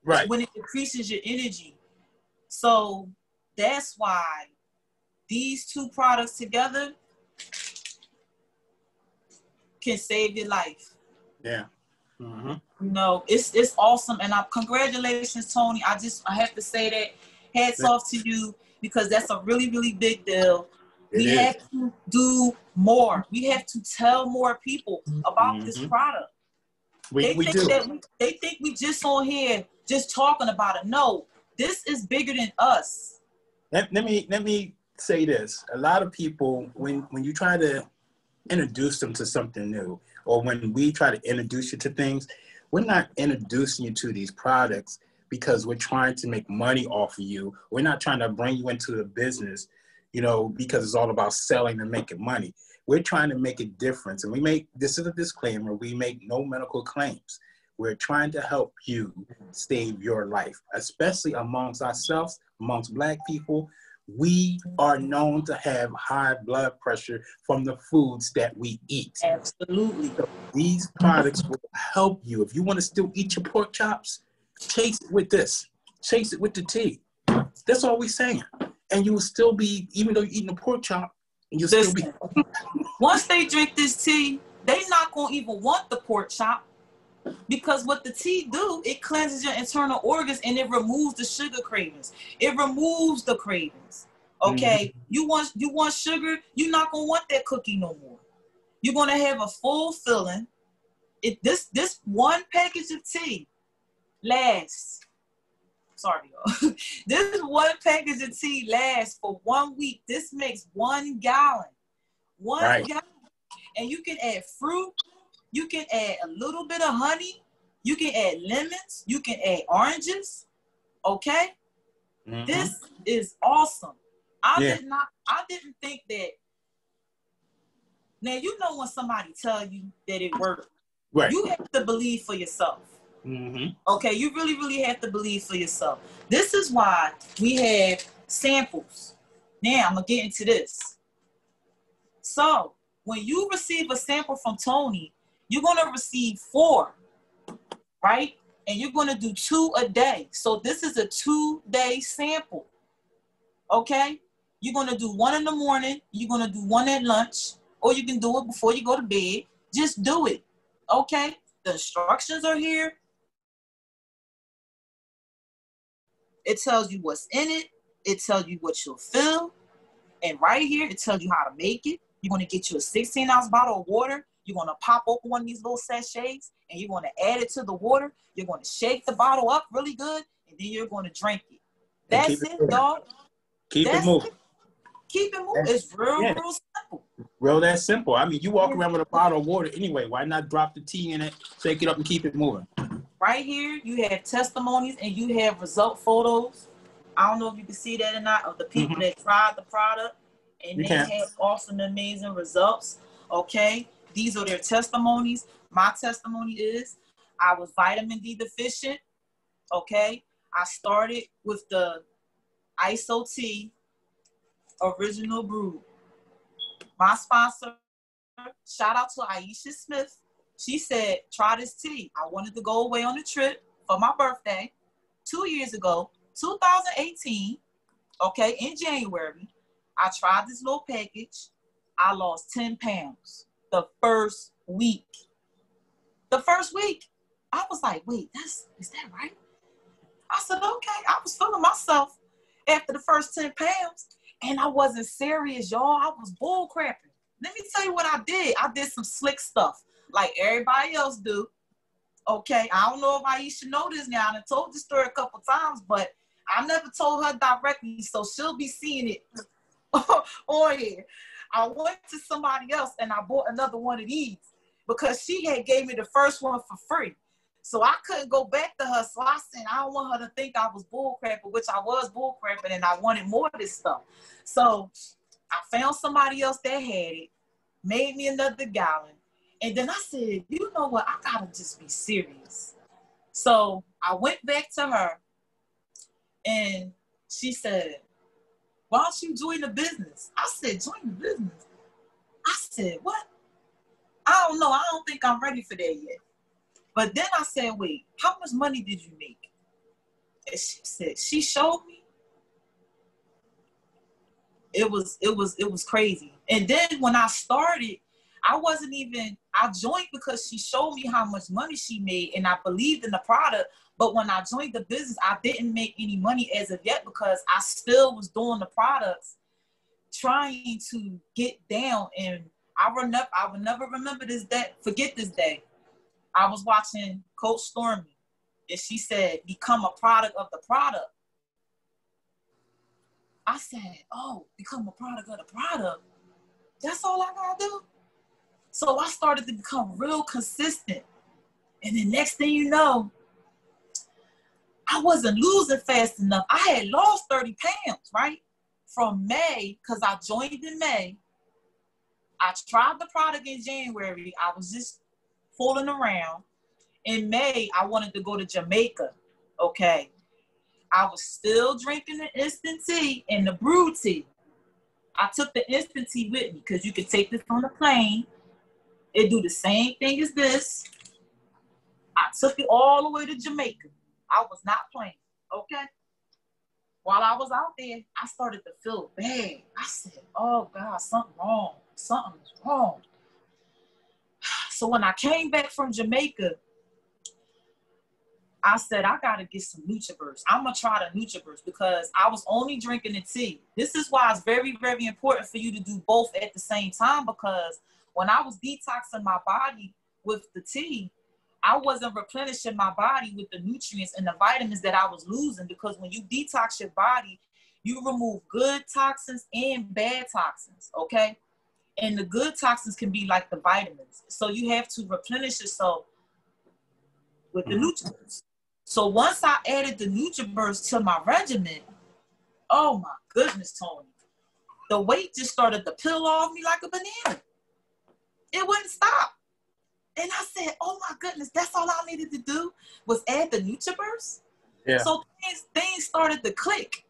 Right. When it decreases your energy. So that's why these two products together can save your life. Yeah. No, it's awesome. And congratulations, Tony. I have to say that hats off to you, because that's a really, really big deal. We have to do more. We have to tell more people about this product. They think we just on here just talking about it. No, this is bigger than us. Let me say this. A lot of people, when you try to introduce them to something new, or when we try to introduce you to things, we're not introducing you to these products because we're trying to make money off of you. We're not trying to bring you into the business, because it's all about selling and making money. We're trying to make a difference. And this is a disclaimer, we make no medical claims. We're trying to help you save your life, especially amongst ourselves, amongst Black people. We are known to have high blood pressure from the foods that we eat. Absolutely. So these products will help you. If you want to still eat your pork chops, chase it with this. Chase it with the tea. That's all we're saying. And you will still be, even though you're eating a pork chop, you'll still be. Once they drink this tea, they're not going to even want the pork chop. Because what the tea do, it cleanses your internal organs and it removes the sugar cravings. It removes the cravings. Okay, you want sugar, you're not gonna want that cookie no more. You're gonna have a full filling. This one package of tea lasts. Sorry, y'all. This one package of tea lasts for 1 week. This makes 1 gallon. One gallon, and you can add fruit. You can add a little bit of honey. You can add lemons. You can add oranges. Okay? This is awesome. I didn't think that. Now, when somebody tell you that it worked, you have to believe for yourself. Okay? You really, really have to believe for yourself. This is why we have samples. Now, I'm going to get into this. So, when you receive a sample from Tony, you're going to receive 4, right? And you're going to do 2 a day. So this is a 2-day sample, okay? You're going to do 1 in the morning. You're going to do 1 at lunch, or you can do it before you go to bed. Just do it, okay? The instructions are here. It tells you what's in it. It tells you what you'll fill. And right here, it tells you how to make it. You're going to get you a 16-ounce bottle of water. You're going to pop open one of these little sachets, and you're going to add it to the water. You're going to shake the bottle up really good, and then you're going to drink it. That's it, dog. Keep it moving. Keep it moving. It's real simple. Real that simple. I mean, you walk around with a bottle of water anyway. Why not drop the tea in it, shake it up, and keep it moving? Right here, you have testimonies, and you have result photos. I don't know if you can see that or not, of the people that tried the product, and they had awesome, amazing results. Okay? These are their testimonies. My testimony is I was vitamin D deficient. Okay. I started with the ISO tea original brew. My sponsor, shout out to Aisha Smith. She said, try this tea. I wanted to go away on a trip for my birthday 2 years ago, 2018. Okay. In January, I tried this little package. I lost 10 pounds. The first week. I was like, wait, is that right? I said, okay. I was feeling myself after the first 10 pounds, and I wasn't serious, y'all. I was bull crapping. Let me tell you what I did. I did some slick stuff like everybody else do. Okay, I don't know if Aisha know this now. I done told this story a couple times, but I never told her directly, so she'll be seeing it on here. I went to somebody else and I bought another one of these. because she had gave me the first one for free. So I couldn't go back to her. So I said, I don't want her to think I was bullcrapping, which I was bullcrapping, and I wanted more of this stuff. So I found somebody else that had it, made me another gallon. And then I said, you know what? I gotta just be serious. So I went back to her and she said, why don't you join the business? I said, join the business? I said, what? I don't know. I don't think I'm ready for that yet. But then I said, wait, how much money did you make? And she said, she showed me. It was crazy. And then when I started, I joined because she showed me how much money she made and I believed in the product. But when I joined the business, I didn't make any money as of yet because I still was doing the products, trying to get down. And I will never remember forget this day. I was watching Coach Stormy and she said, become a product of the product. I said, oh, become a product of the product. That's all I gotta do. So I started to become real consistent. And the next thing you know, I wasn't losing fast enough. I had lost 30 pounds, right? From May, because I joined in May. I tried the product in January. I was just fooling around. In May, I wanted to go to Jamaica, okay? I was still drinking the instant tea and the brewed tea. I took the instant tea with me because you could take this on the plane. It do the same thing as this. I took it all the way to Jamaica. I was not playing, okay? While I was out there, I started to feel bad. I said, oh God, something wrong. Something's wrong. So when I came back from Jamaica, I said, I got to get some NutriBurst. I'm going to try the NutriBurst because I was only drinking the tea. This is why it's very, very important for you to do both at the same time, because when I was detoxing my body with the tea, I wasn't replenishing my body with the nutrients and the vitamins that I was losing, because when you detox your body, you remove good toxins and bad toxins, okay? And the good toxins can be like the vitamins. So you have to replenish yourself with the nutrients. So once I added the NutriBurst to my regimen, oh my goodness, Tony, the weight just started to peel off me like a banana. It wouldn't stop. And I said, oh my goodness, that's all I needed to do was add the NutriBurst. Yeah. So things started to click.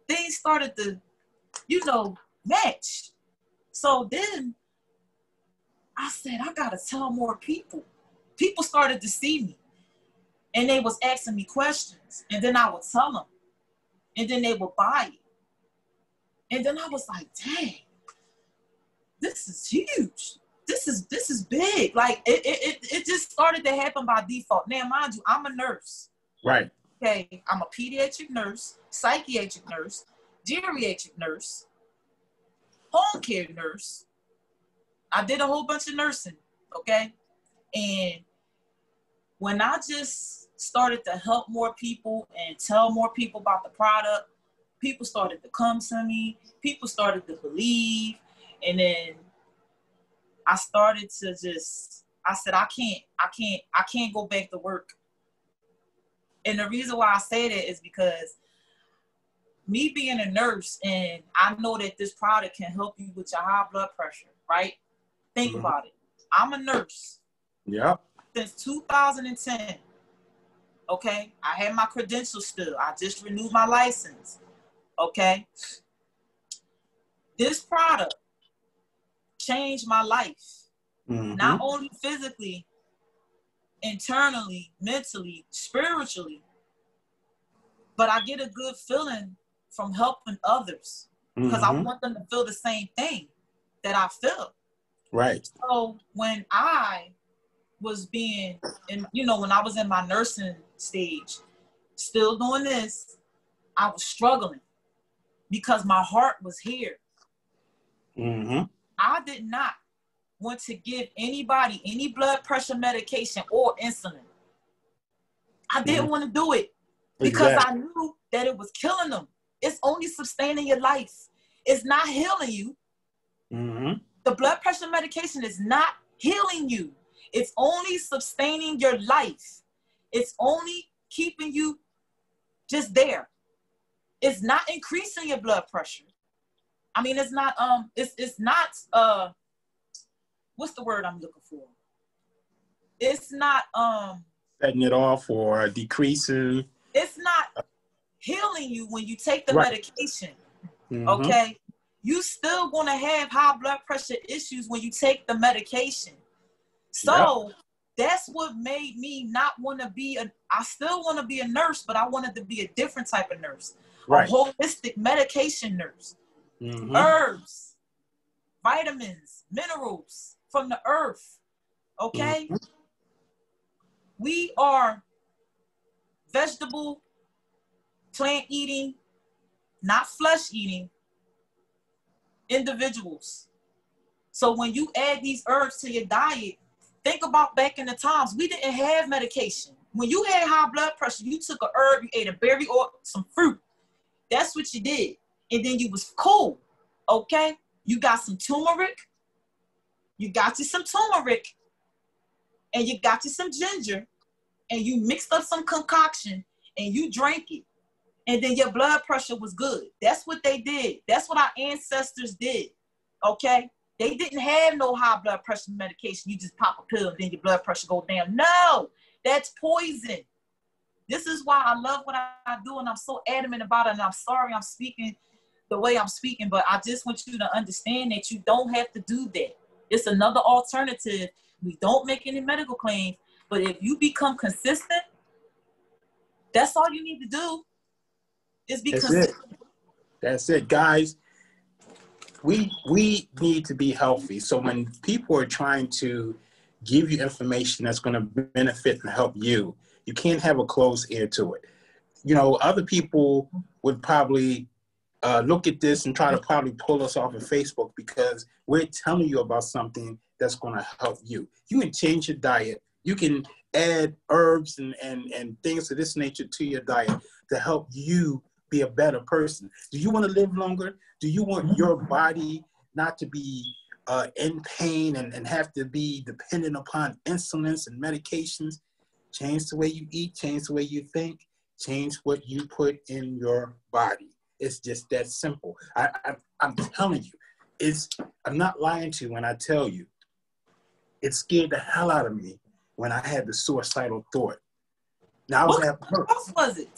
Things started to, match. So then I said, I got to tell more people. People started to see me. And they was asking me questions. And then I would tell them. And then they would buy it. And then I was like, dang, this is huge. This is big. Like, it just started to happen by default. Now, mind you, I'm a nurse. Right. Okay, I'm a pediatric nurse, psychiatric nurse, geriatric nurse, home care nurse. I did a whole bunch of nursing, okay? And when I just started to help more people and tell more people about the product, people started to come to me, people started to believe, and then I started to I said, I can't go back to work. And the reason why I say that is because me being a nurse, and I know that this product can help you with your high blood pressure, right? Think about it. I'm a nurse. Yeah. Since 2010. Okay? I had my credentials still. I just renewed my license. Okay? This product changed my life. Not only physically, internally, mentally, spiritually, but I get a good feeling from helping others because I want them to feel the same thing that I feel. Right. So when I was when I was in my nursing stage, still doing this, I was struggling because my heart was here. I did not want to give anybody any blood pressure medication or insulin. I didn't want to do it because I knew that it was killing them. It's only sustaining your life. It's not healing you. The blood pressure medication is not healing you. It's only sustaining your life. It's only keeping you just there. It's not increasing your blood pressure. I mean, it's not, it's not, what's the word I'm looking for? It's not, setting it off or decreasing. It's not healing you when you take the Right. medication. Mm-hmm. Okay? You still gonna have high blood pressure issues when you take the medication. So that's what made me not want to be I still want to be a nurse, but I wanted to be a different type of nurse. Right. A holistic medication nurse. Mm-hmm. Herbs, vitamins, minerals from the earth. Okay? Mm-hmm. We are vegetable, plant eating, not flesh eating individuals. So when you add these herbs to your diet, think about back in the times, we didn't have medication. When you had high blood pressure, you took a herb, you ate a berry or some fruit. That's what you did. And then you was cool, okay? You got some turmeric, and you got you some ginger, and you mixed up some concoction, and you drank it. And then your blood pressure was good. That's what they did. That's what our ancestors did, okay? They didn't have no high blood pressure medication. You just pop a pill and then your blood pressure go down. No, that's poison. This is why I love what I do, and I'm so adamant about it, and I'm sorry I'm speaking the way I'm speaking, but I just want you to understand that you don't have to do that. It's another alternative. We don't make any medical claims, but if you become consistent, that's all you need to do is be consistent. That's it, guys. We need to be healthy. So when people are trying to give you information that's going to benefit and help you, you can't have a closed ear to it. You know, other people would probably look at this and try to probably pull us off of Facebook because we're telling you about something that's going to help you. You can change your diet. You can add herbs and things of this nature to your diet to help you be a better person. Do you want to live longer? Do you want your body not to be in pain and have to be dependent upon insulins and medications? Change the way you eat, change the way you think, change what you put in your body. It's just that simple. I'm telling you, I'm not lying to you when I tell you, it scared the hell out of me when I had the suicidal thought. Now I was at work. What was it?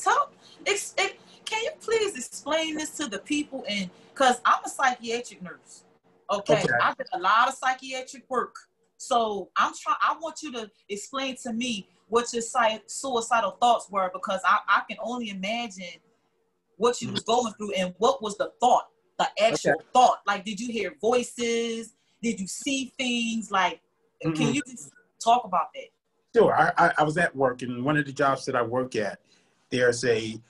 Can you please explain this to the people? And because I'm a psychiatric nurse, okay? I did a lot of psychiatric work, so I want you to explain to me what your suicidal thoughts were, because I can only imagine what you was going through and what was the thought, the actual thought. Like, did you hear voices? Did you see things? Like, can you just talk about that? Sure. I was at work, and one of the jobs that I work at, there's a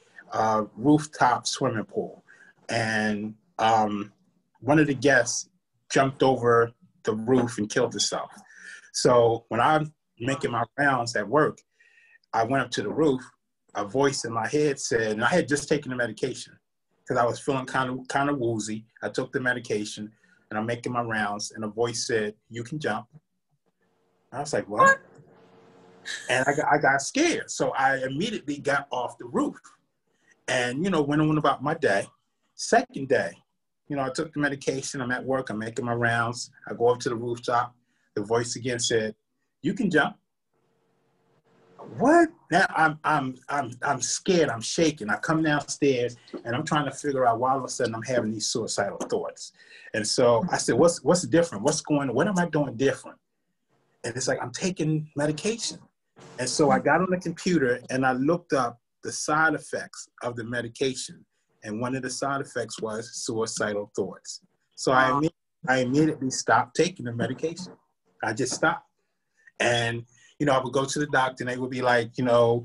rooftop swimming pool, and one of the guests jumped over the roof and killed herself. So when I'm making my rounds at work, I went up to the roof. A voice in my head said, and I had just taken the medication because I was feeling kind of woozy. I took the medication, and I'm making my rounds, and a voice said, "You can jump." I was like, "What?" And I got scared, so I immediately got off the roof, and went on about my day. Second day, I took the medication. I'm at work. I'm making my rounds. I go up to the rooftop. The voice again said, "You can jump." What? Now I'm scared. I'm shaking. I come downstairs and I'm trying to figure out why all of a sudden I'm having these suicidal thoughts. And so I said, "What's different? What's going on? What am I doing different?" And it's like, I'm taking medication. And so I got on the computer and I looked up the side effects of the medication. And one of the side effects was suicidal thoughts. So I immediately stopped taking the medication. I just stopped. And I would go to the doctor and they would be like, your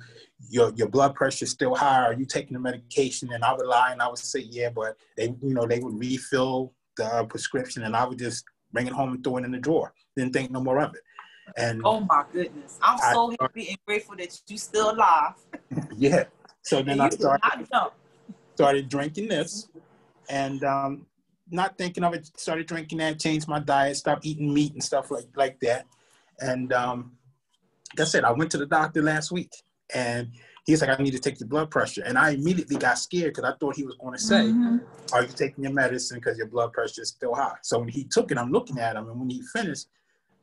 blood pressure is still high. Are you taking the medication? And I would lie and I would say, yeah, but they would refill the prescription and I would just bring it home and throw it in the drawer. Didn't think no more of it. And oh my goodness. I'm so happy and grateful that you still alive. Yeah. So then I started drinking this and not thinking of it, started drinking that, changed my diet, stopped eating meat and stuff like that. And like I said, I went to the doctor last week, and he's like, I need to take your blood pressure. And I immediately got scared because I thought he was going to say, are you taking your medicine because your blood pressure is still high? So when he took it, I'm looking at him, and when he finished,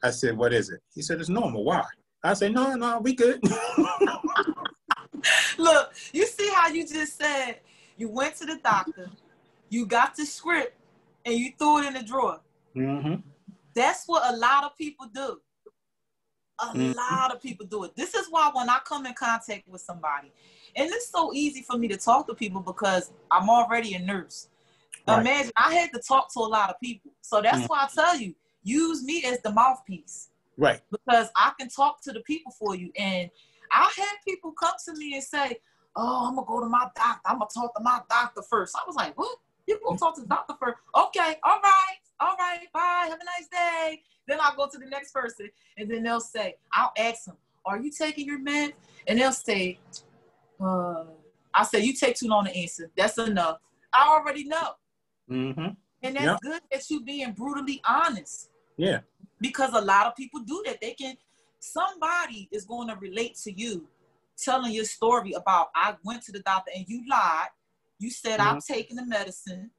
I said, what is it? He said, it's normal. Why? I said, no, we good. Look, you see how you just said you went to the doctor, you got the script, and you threw it in the drawer. Mm-hmm. That's what a lot of people do. A lot of people do it. This is why when I come in contact with somebody, and it's so easy for me to talk to people because I'm already a nurse. Right. Imagine I had to talk to a lot of people. So that's why I tell you, use me as the mouthpiece. Right. Because I can talk to the people for you. And I had people come to me and say, oh, I'm going to go to my doctor. I'm going to talk to my doctor first. I was like, what? You going to talk to the doctor first? Okay, all right, bye, have a nice day. Then I'll go to the next person, and then they'll say, I'll ask them, are you taking your meds? And they'll say, I say, you take too long to answer. That's enough. I already know. Mm-hmm. And that's good that you being brutally honest. Yeah. Because a lot of people do that. Somebody is going to relate to you telling your story about, I went to the doctor and you lied. You said, I'm taking the medicine.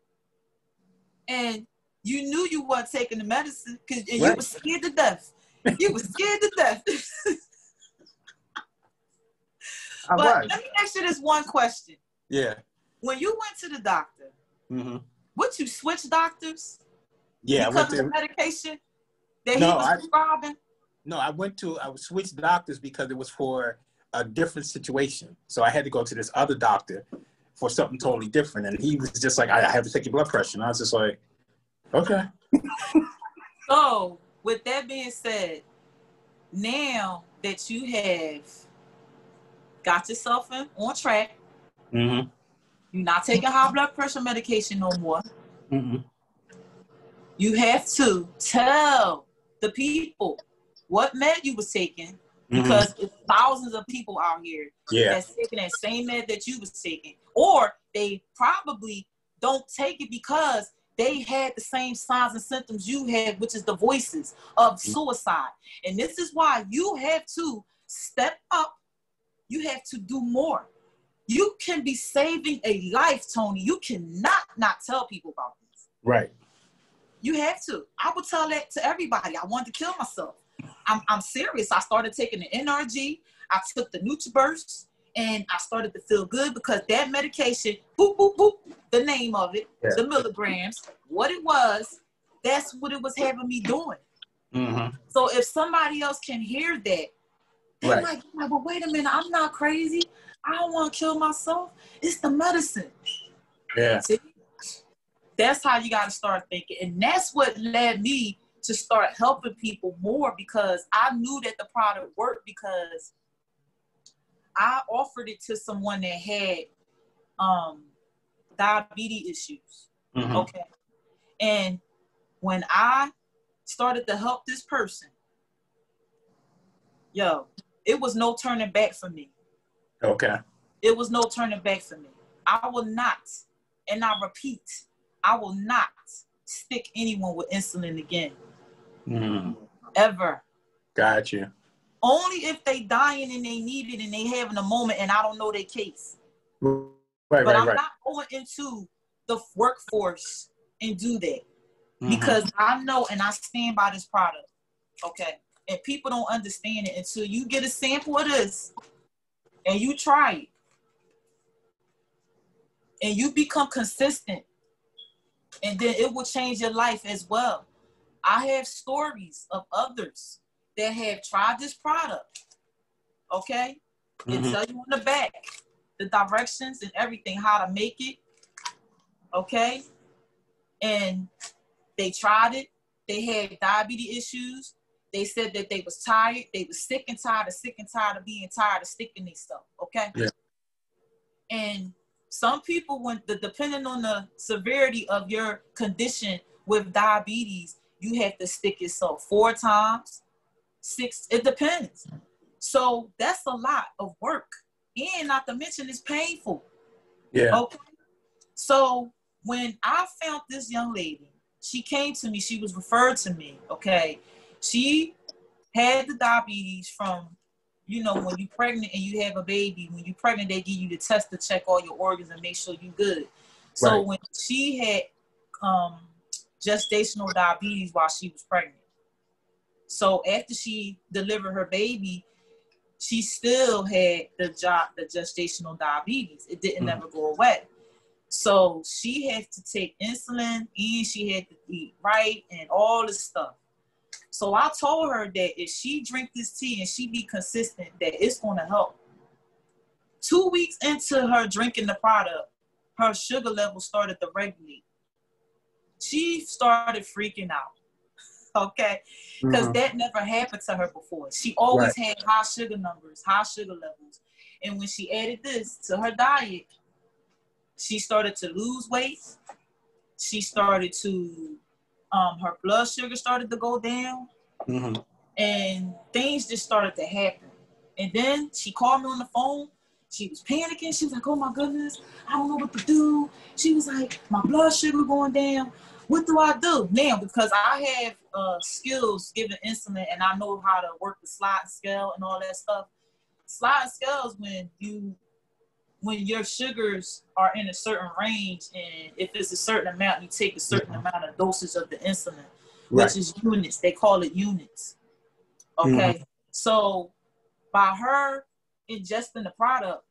And you knew you weren't taking the medicine because you were scared to death. You were scared to death. But let me ask you this one question. Yeah. When you went to the doctor, would you switch doctors? Yeah. Because of the medication that he was prescribing? No, I switched doctors because it was for a different situation. So I had to go to this other doctor for something totally different. And he was just like, I have to take your blood pressure. And I was just like, okay. So, with that being said, now that you have got yourself on track, you're not taking high blood pressure medication no more. You have to tell the people what med you was taking, because there's thousands of people out here that's taking that same med that you was taking, or they probably don't take it because they had the same signs and symptoms you had, which is the voices of suicide. And this is why you have to step up. You have to do more. You can be saving a life, Tony. You cannot not tell people about this. Right. You have to. I would tell that to everybody. I wanted to kill myself. I'm serious. I started taking the NRG. I took the NutriBurst, and I started to feel good because that medication, boop, boop, boop, the name of it, the milligrams, what it was, that's what it was having me doing. So if somebody else can hear that, they're like, yeah, but wait a minute, I'm not crazy. I don't want to kill myself. It's the medicine. Yeah. See? That's how you got to start thinking. And that's what led me to start helping people more, because I knew that the product worked, because I offered it to someone that had diabetes issues. Okay. And when I started to help this person, it was no turning back for me. Okay. It was no turning back for me. I will not, and I repeat, I will not stick anyone with insulin again. Ever. Got you. Only if they dying and they need it and they having a moment and I don't know their case. But I'm not going into the workforce and do that. Because I know and I stand by this product. Okay. And people don't understand it until you get a sample of this and you try it. And you become consistent. And then it will change your life as well. I have stories of others that have tried this product. Okay? They tell you on the back the directions and everything, how to make it. Okay? And they tried it. They had diabetes issues. They said that they was tired. They was sick and tired of being tired of sticking these stuff. Okay? Yeah. And some people, depending on the severity of your condition with diabetes, you have to stick yourself 4 times, 6, it depends. So that's a lot of work. And not to mention it's painful. Yeah. Okay. So when I found this young lady, she came to me, she was referred to me. Okay. She had the diabetes from, you know, when you're pregnant and you have a baby, when you're pregnant, they give you the test to check all your organs and make sure you're good. So Right. when she had gestational diabetes while she was pregnant, so after she delivered her baby, she still had the gestational diabetes. It didn't never go away. So she had to take insulin and she had to eat right and all this stuff. So I told her that if she drink this tea and she be consistent, that it's going to help. 2 weeks into her drinking the product, her sugar level started to regulate. She started freaking out, okay? Because that never happened to her before. She always had high sugar numbers, high sugar levels. And when she added this to her diet, she started to lose weight. She started to, her blood sugar started to go down. And things just started to happen. And then she called me on the phone. She was panicking. She was like, oh my goodness, I don't know what to do. She was like, my blood sugar going down. What do I do now? Because I have skills giving insulin and I know how to work the sliding scale and all that stuff. Sliding scales when your sugars are in a certain range, and if it's a certain amount, you take a certain amount of dosage of the insulin, which is units. They call it units. Okay. So by her ingesting the product,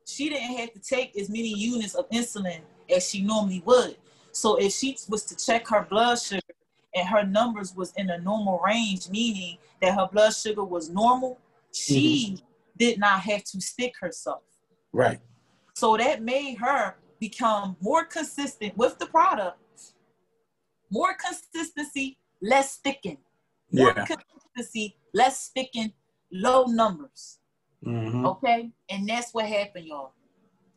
she didn't have to take as many units of insulin as she normally would. So if she was to check her blood sugar and her numbers was in a normal range, meaning that her blood sugar was normal, she did not have to stick herself. Right. So that made her become more consistent with the product. More consistency, less sticking. More consistency, less sticking, low numbers. Okay? And that's what happened, y'all.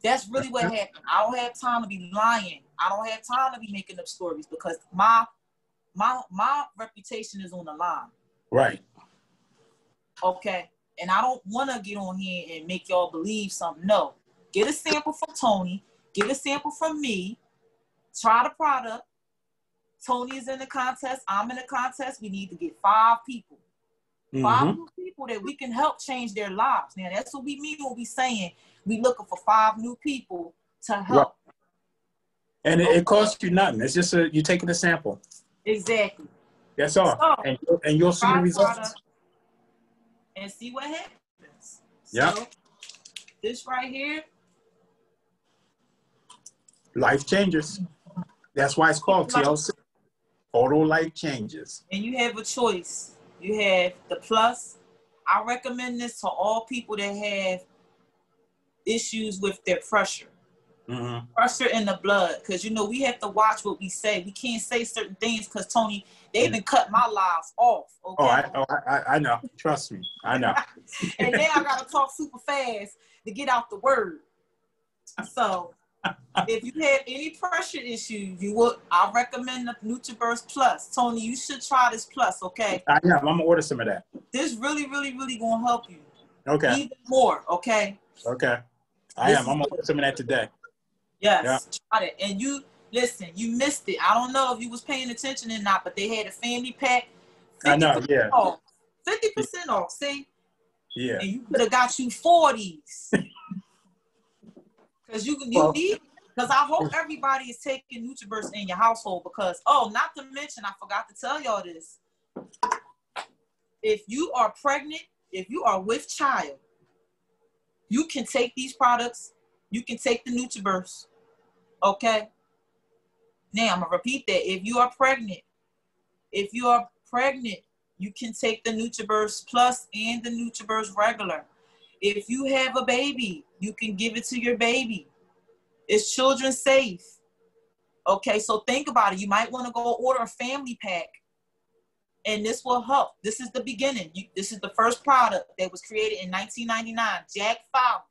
That's really what happened. I don't have time to be lying. I don't have time to be making up stories because my reputation is on the line. Right. Okay? And I don't want to get on here and make y'all believe something. No. Get a sample from Tony. Get a sample from me. Try the product. Tony is in the contest. I'm in the contest. We need to get 5 people. 5 new people that we can help change their lives. Now, that's what we mean when we saying we looking for 5 new people to help. Right. And it costs you nothing. It's just you taking a sample. Exactly. That's all. So, and you'll see the results. And see what happens. Yeah. So, this right here. Life changes. That's why it's called TLC. Total life changes. And you have a choice. You have the plus. I recommend this to all people that have issues with their pressure. Pressure in the blood. Because, you know, we have to watch what we say. We can't say certain things because, Tony, they've been cutting my lives off. Okay? I know. Trust me. I know. And now I got to talk super fast to get out the word. So, if you have any pressure issues, I recommend the NutriBurst Plus. Tony, you should try this Plus, okay? I am. I'm going to order some of that. This really, really, really going to help you. Okay. Even more, okay? Okay. I'm going to order some of that today. Yes, try it. And you, listen, you missed it. I don't know if you was paying attention or not, but they had a family pack. 50% I know, yeah. Off. 50% off, see? Yeah. And you could have got you 40s. Because you need, because I hope everybody is taking NutriBurst in your household because, not to mention, I forgot to tell y'all this. If you are pregnant, if you are with child, you can take these products. You can take the NutriBurst. Okay? Now, I'm going to repeat that. If you are pregnant, you can take the NutriBurst Plus and the NutriBurst regular. If you have a baby, you can give it to your baby. It's children safe. Okay, so think about it. You might want to go order a family pack, and this will help. This is the beginning. This is the first product that was created in 1999. Jack Fowler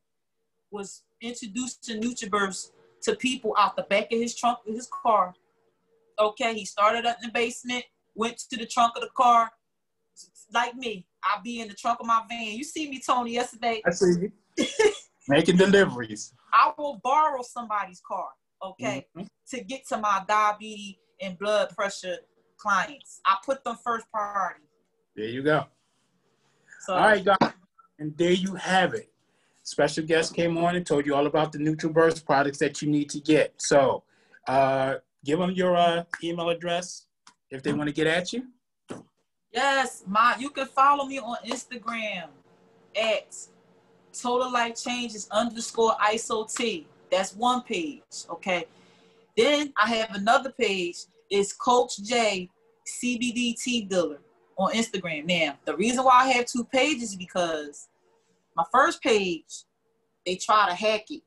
was introduced to NutriBurst to people out the back of his trunk of his car. Okay, he started up in the basement, went to the trunk of the car. Like me, I'll be in the trunk of my van. You see me, Tony, yesterday. I see you. Making deliveries. I will borrow somebody's car, okay, to get to my diabetes and blood pressure clients. I put them first priority. There you go. So, all right, guys. And there you have it. Special guest came on and told you all about the NutriBurst products that you need to get. So give them your email address if they want to get at you. yes, you can follow me on Instagram at Total Life Changes _ISOT. That's one page, okay? Then I have another page. It's Coach J CBD Tea Dealer on Instagram. Now, the reason why I have two pages is because my first page, they tried to hack it,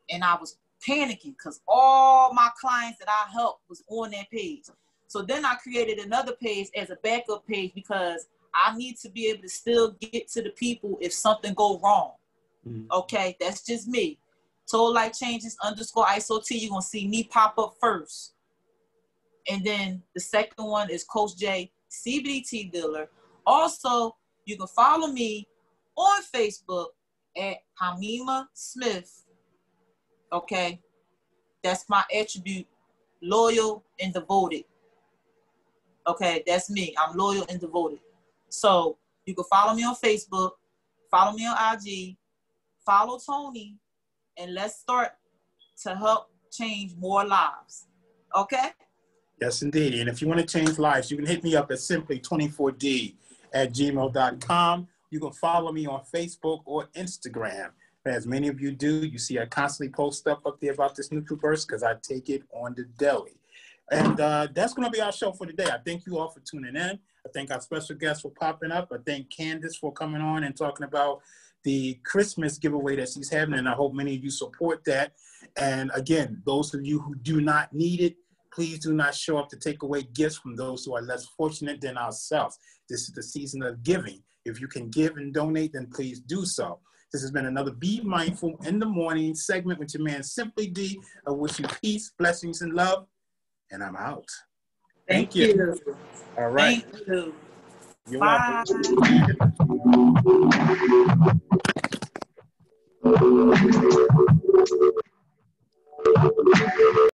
and I was panicking because all my clients that I helped was on that page. So then I created another page as a backup page because I need to be able to still get to the people if something go wrong. Okay, that's just me. Total Life Changes _ISOT. You're going to see me pop up first. And then the second one is Coach J CBD Tea Dealer. Also, you can follow me on Facebook at Hamima Smith. Okay, that's my attribute, loyal and devoted. Okay, that's me. I'm loyal and devoted. So you can follow me on Facebook, follow me on IG, follow Tony, and let's start to help change more lives. Okay? Yes, indeed. And if you want to change lives, you can hit me up at simply24d@gmail.com. You can follow me on Facebook or Instagram. As many of you do, you see I constantly post stuff up there about this NutriBurst because I take it on the daily. And that's going to be our show for today. I thank you all for tuning in. I thank our special guests for popping up. I thank Candace for coming on and talking about the Christmas giveaway that she's having, and I hope many of you support that. And again, those of you who do not need it, please do not show up to take away gifts from those who are less fortunate than ourselves. This is the season of giving. If you can give and donate, then please do so. This has been another Be Mindful in the Morning segment with your man Simply D. I wish you peace, blessings, and love. And I'm out. Thank you. All right. Thank you. You're Bye. welcome.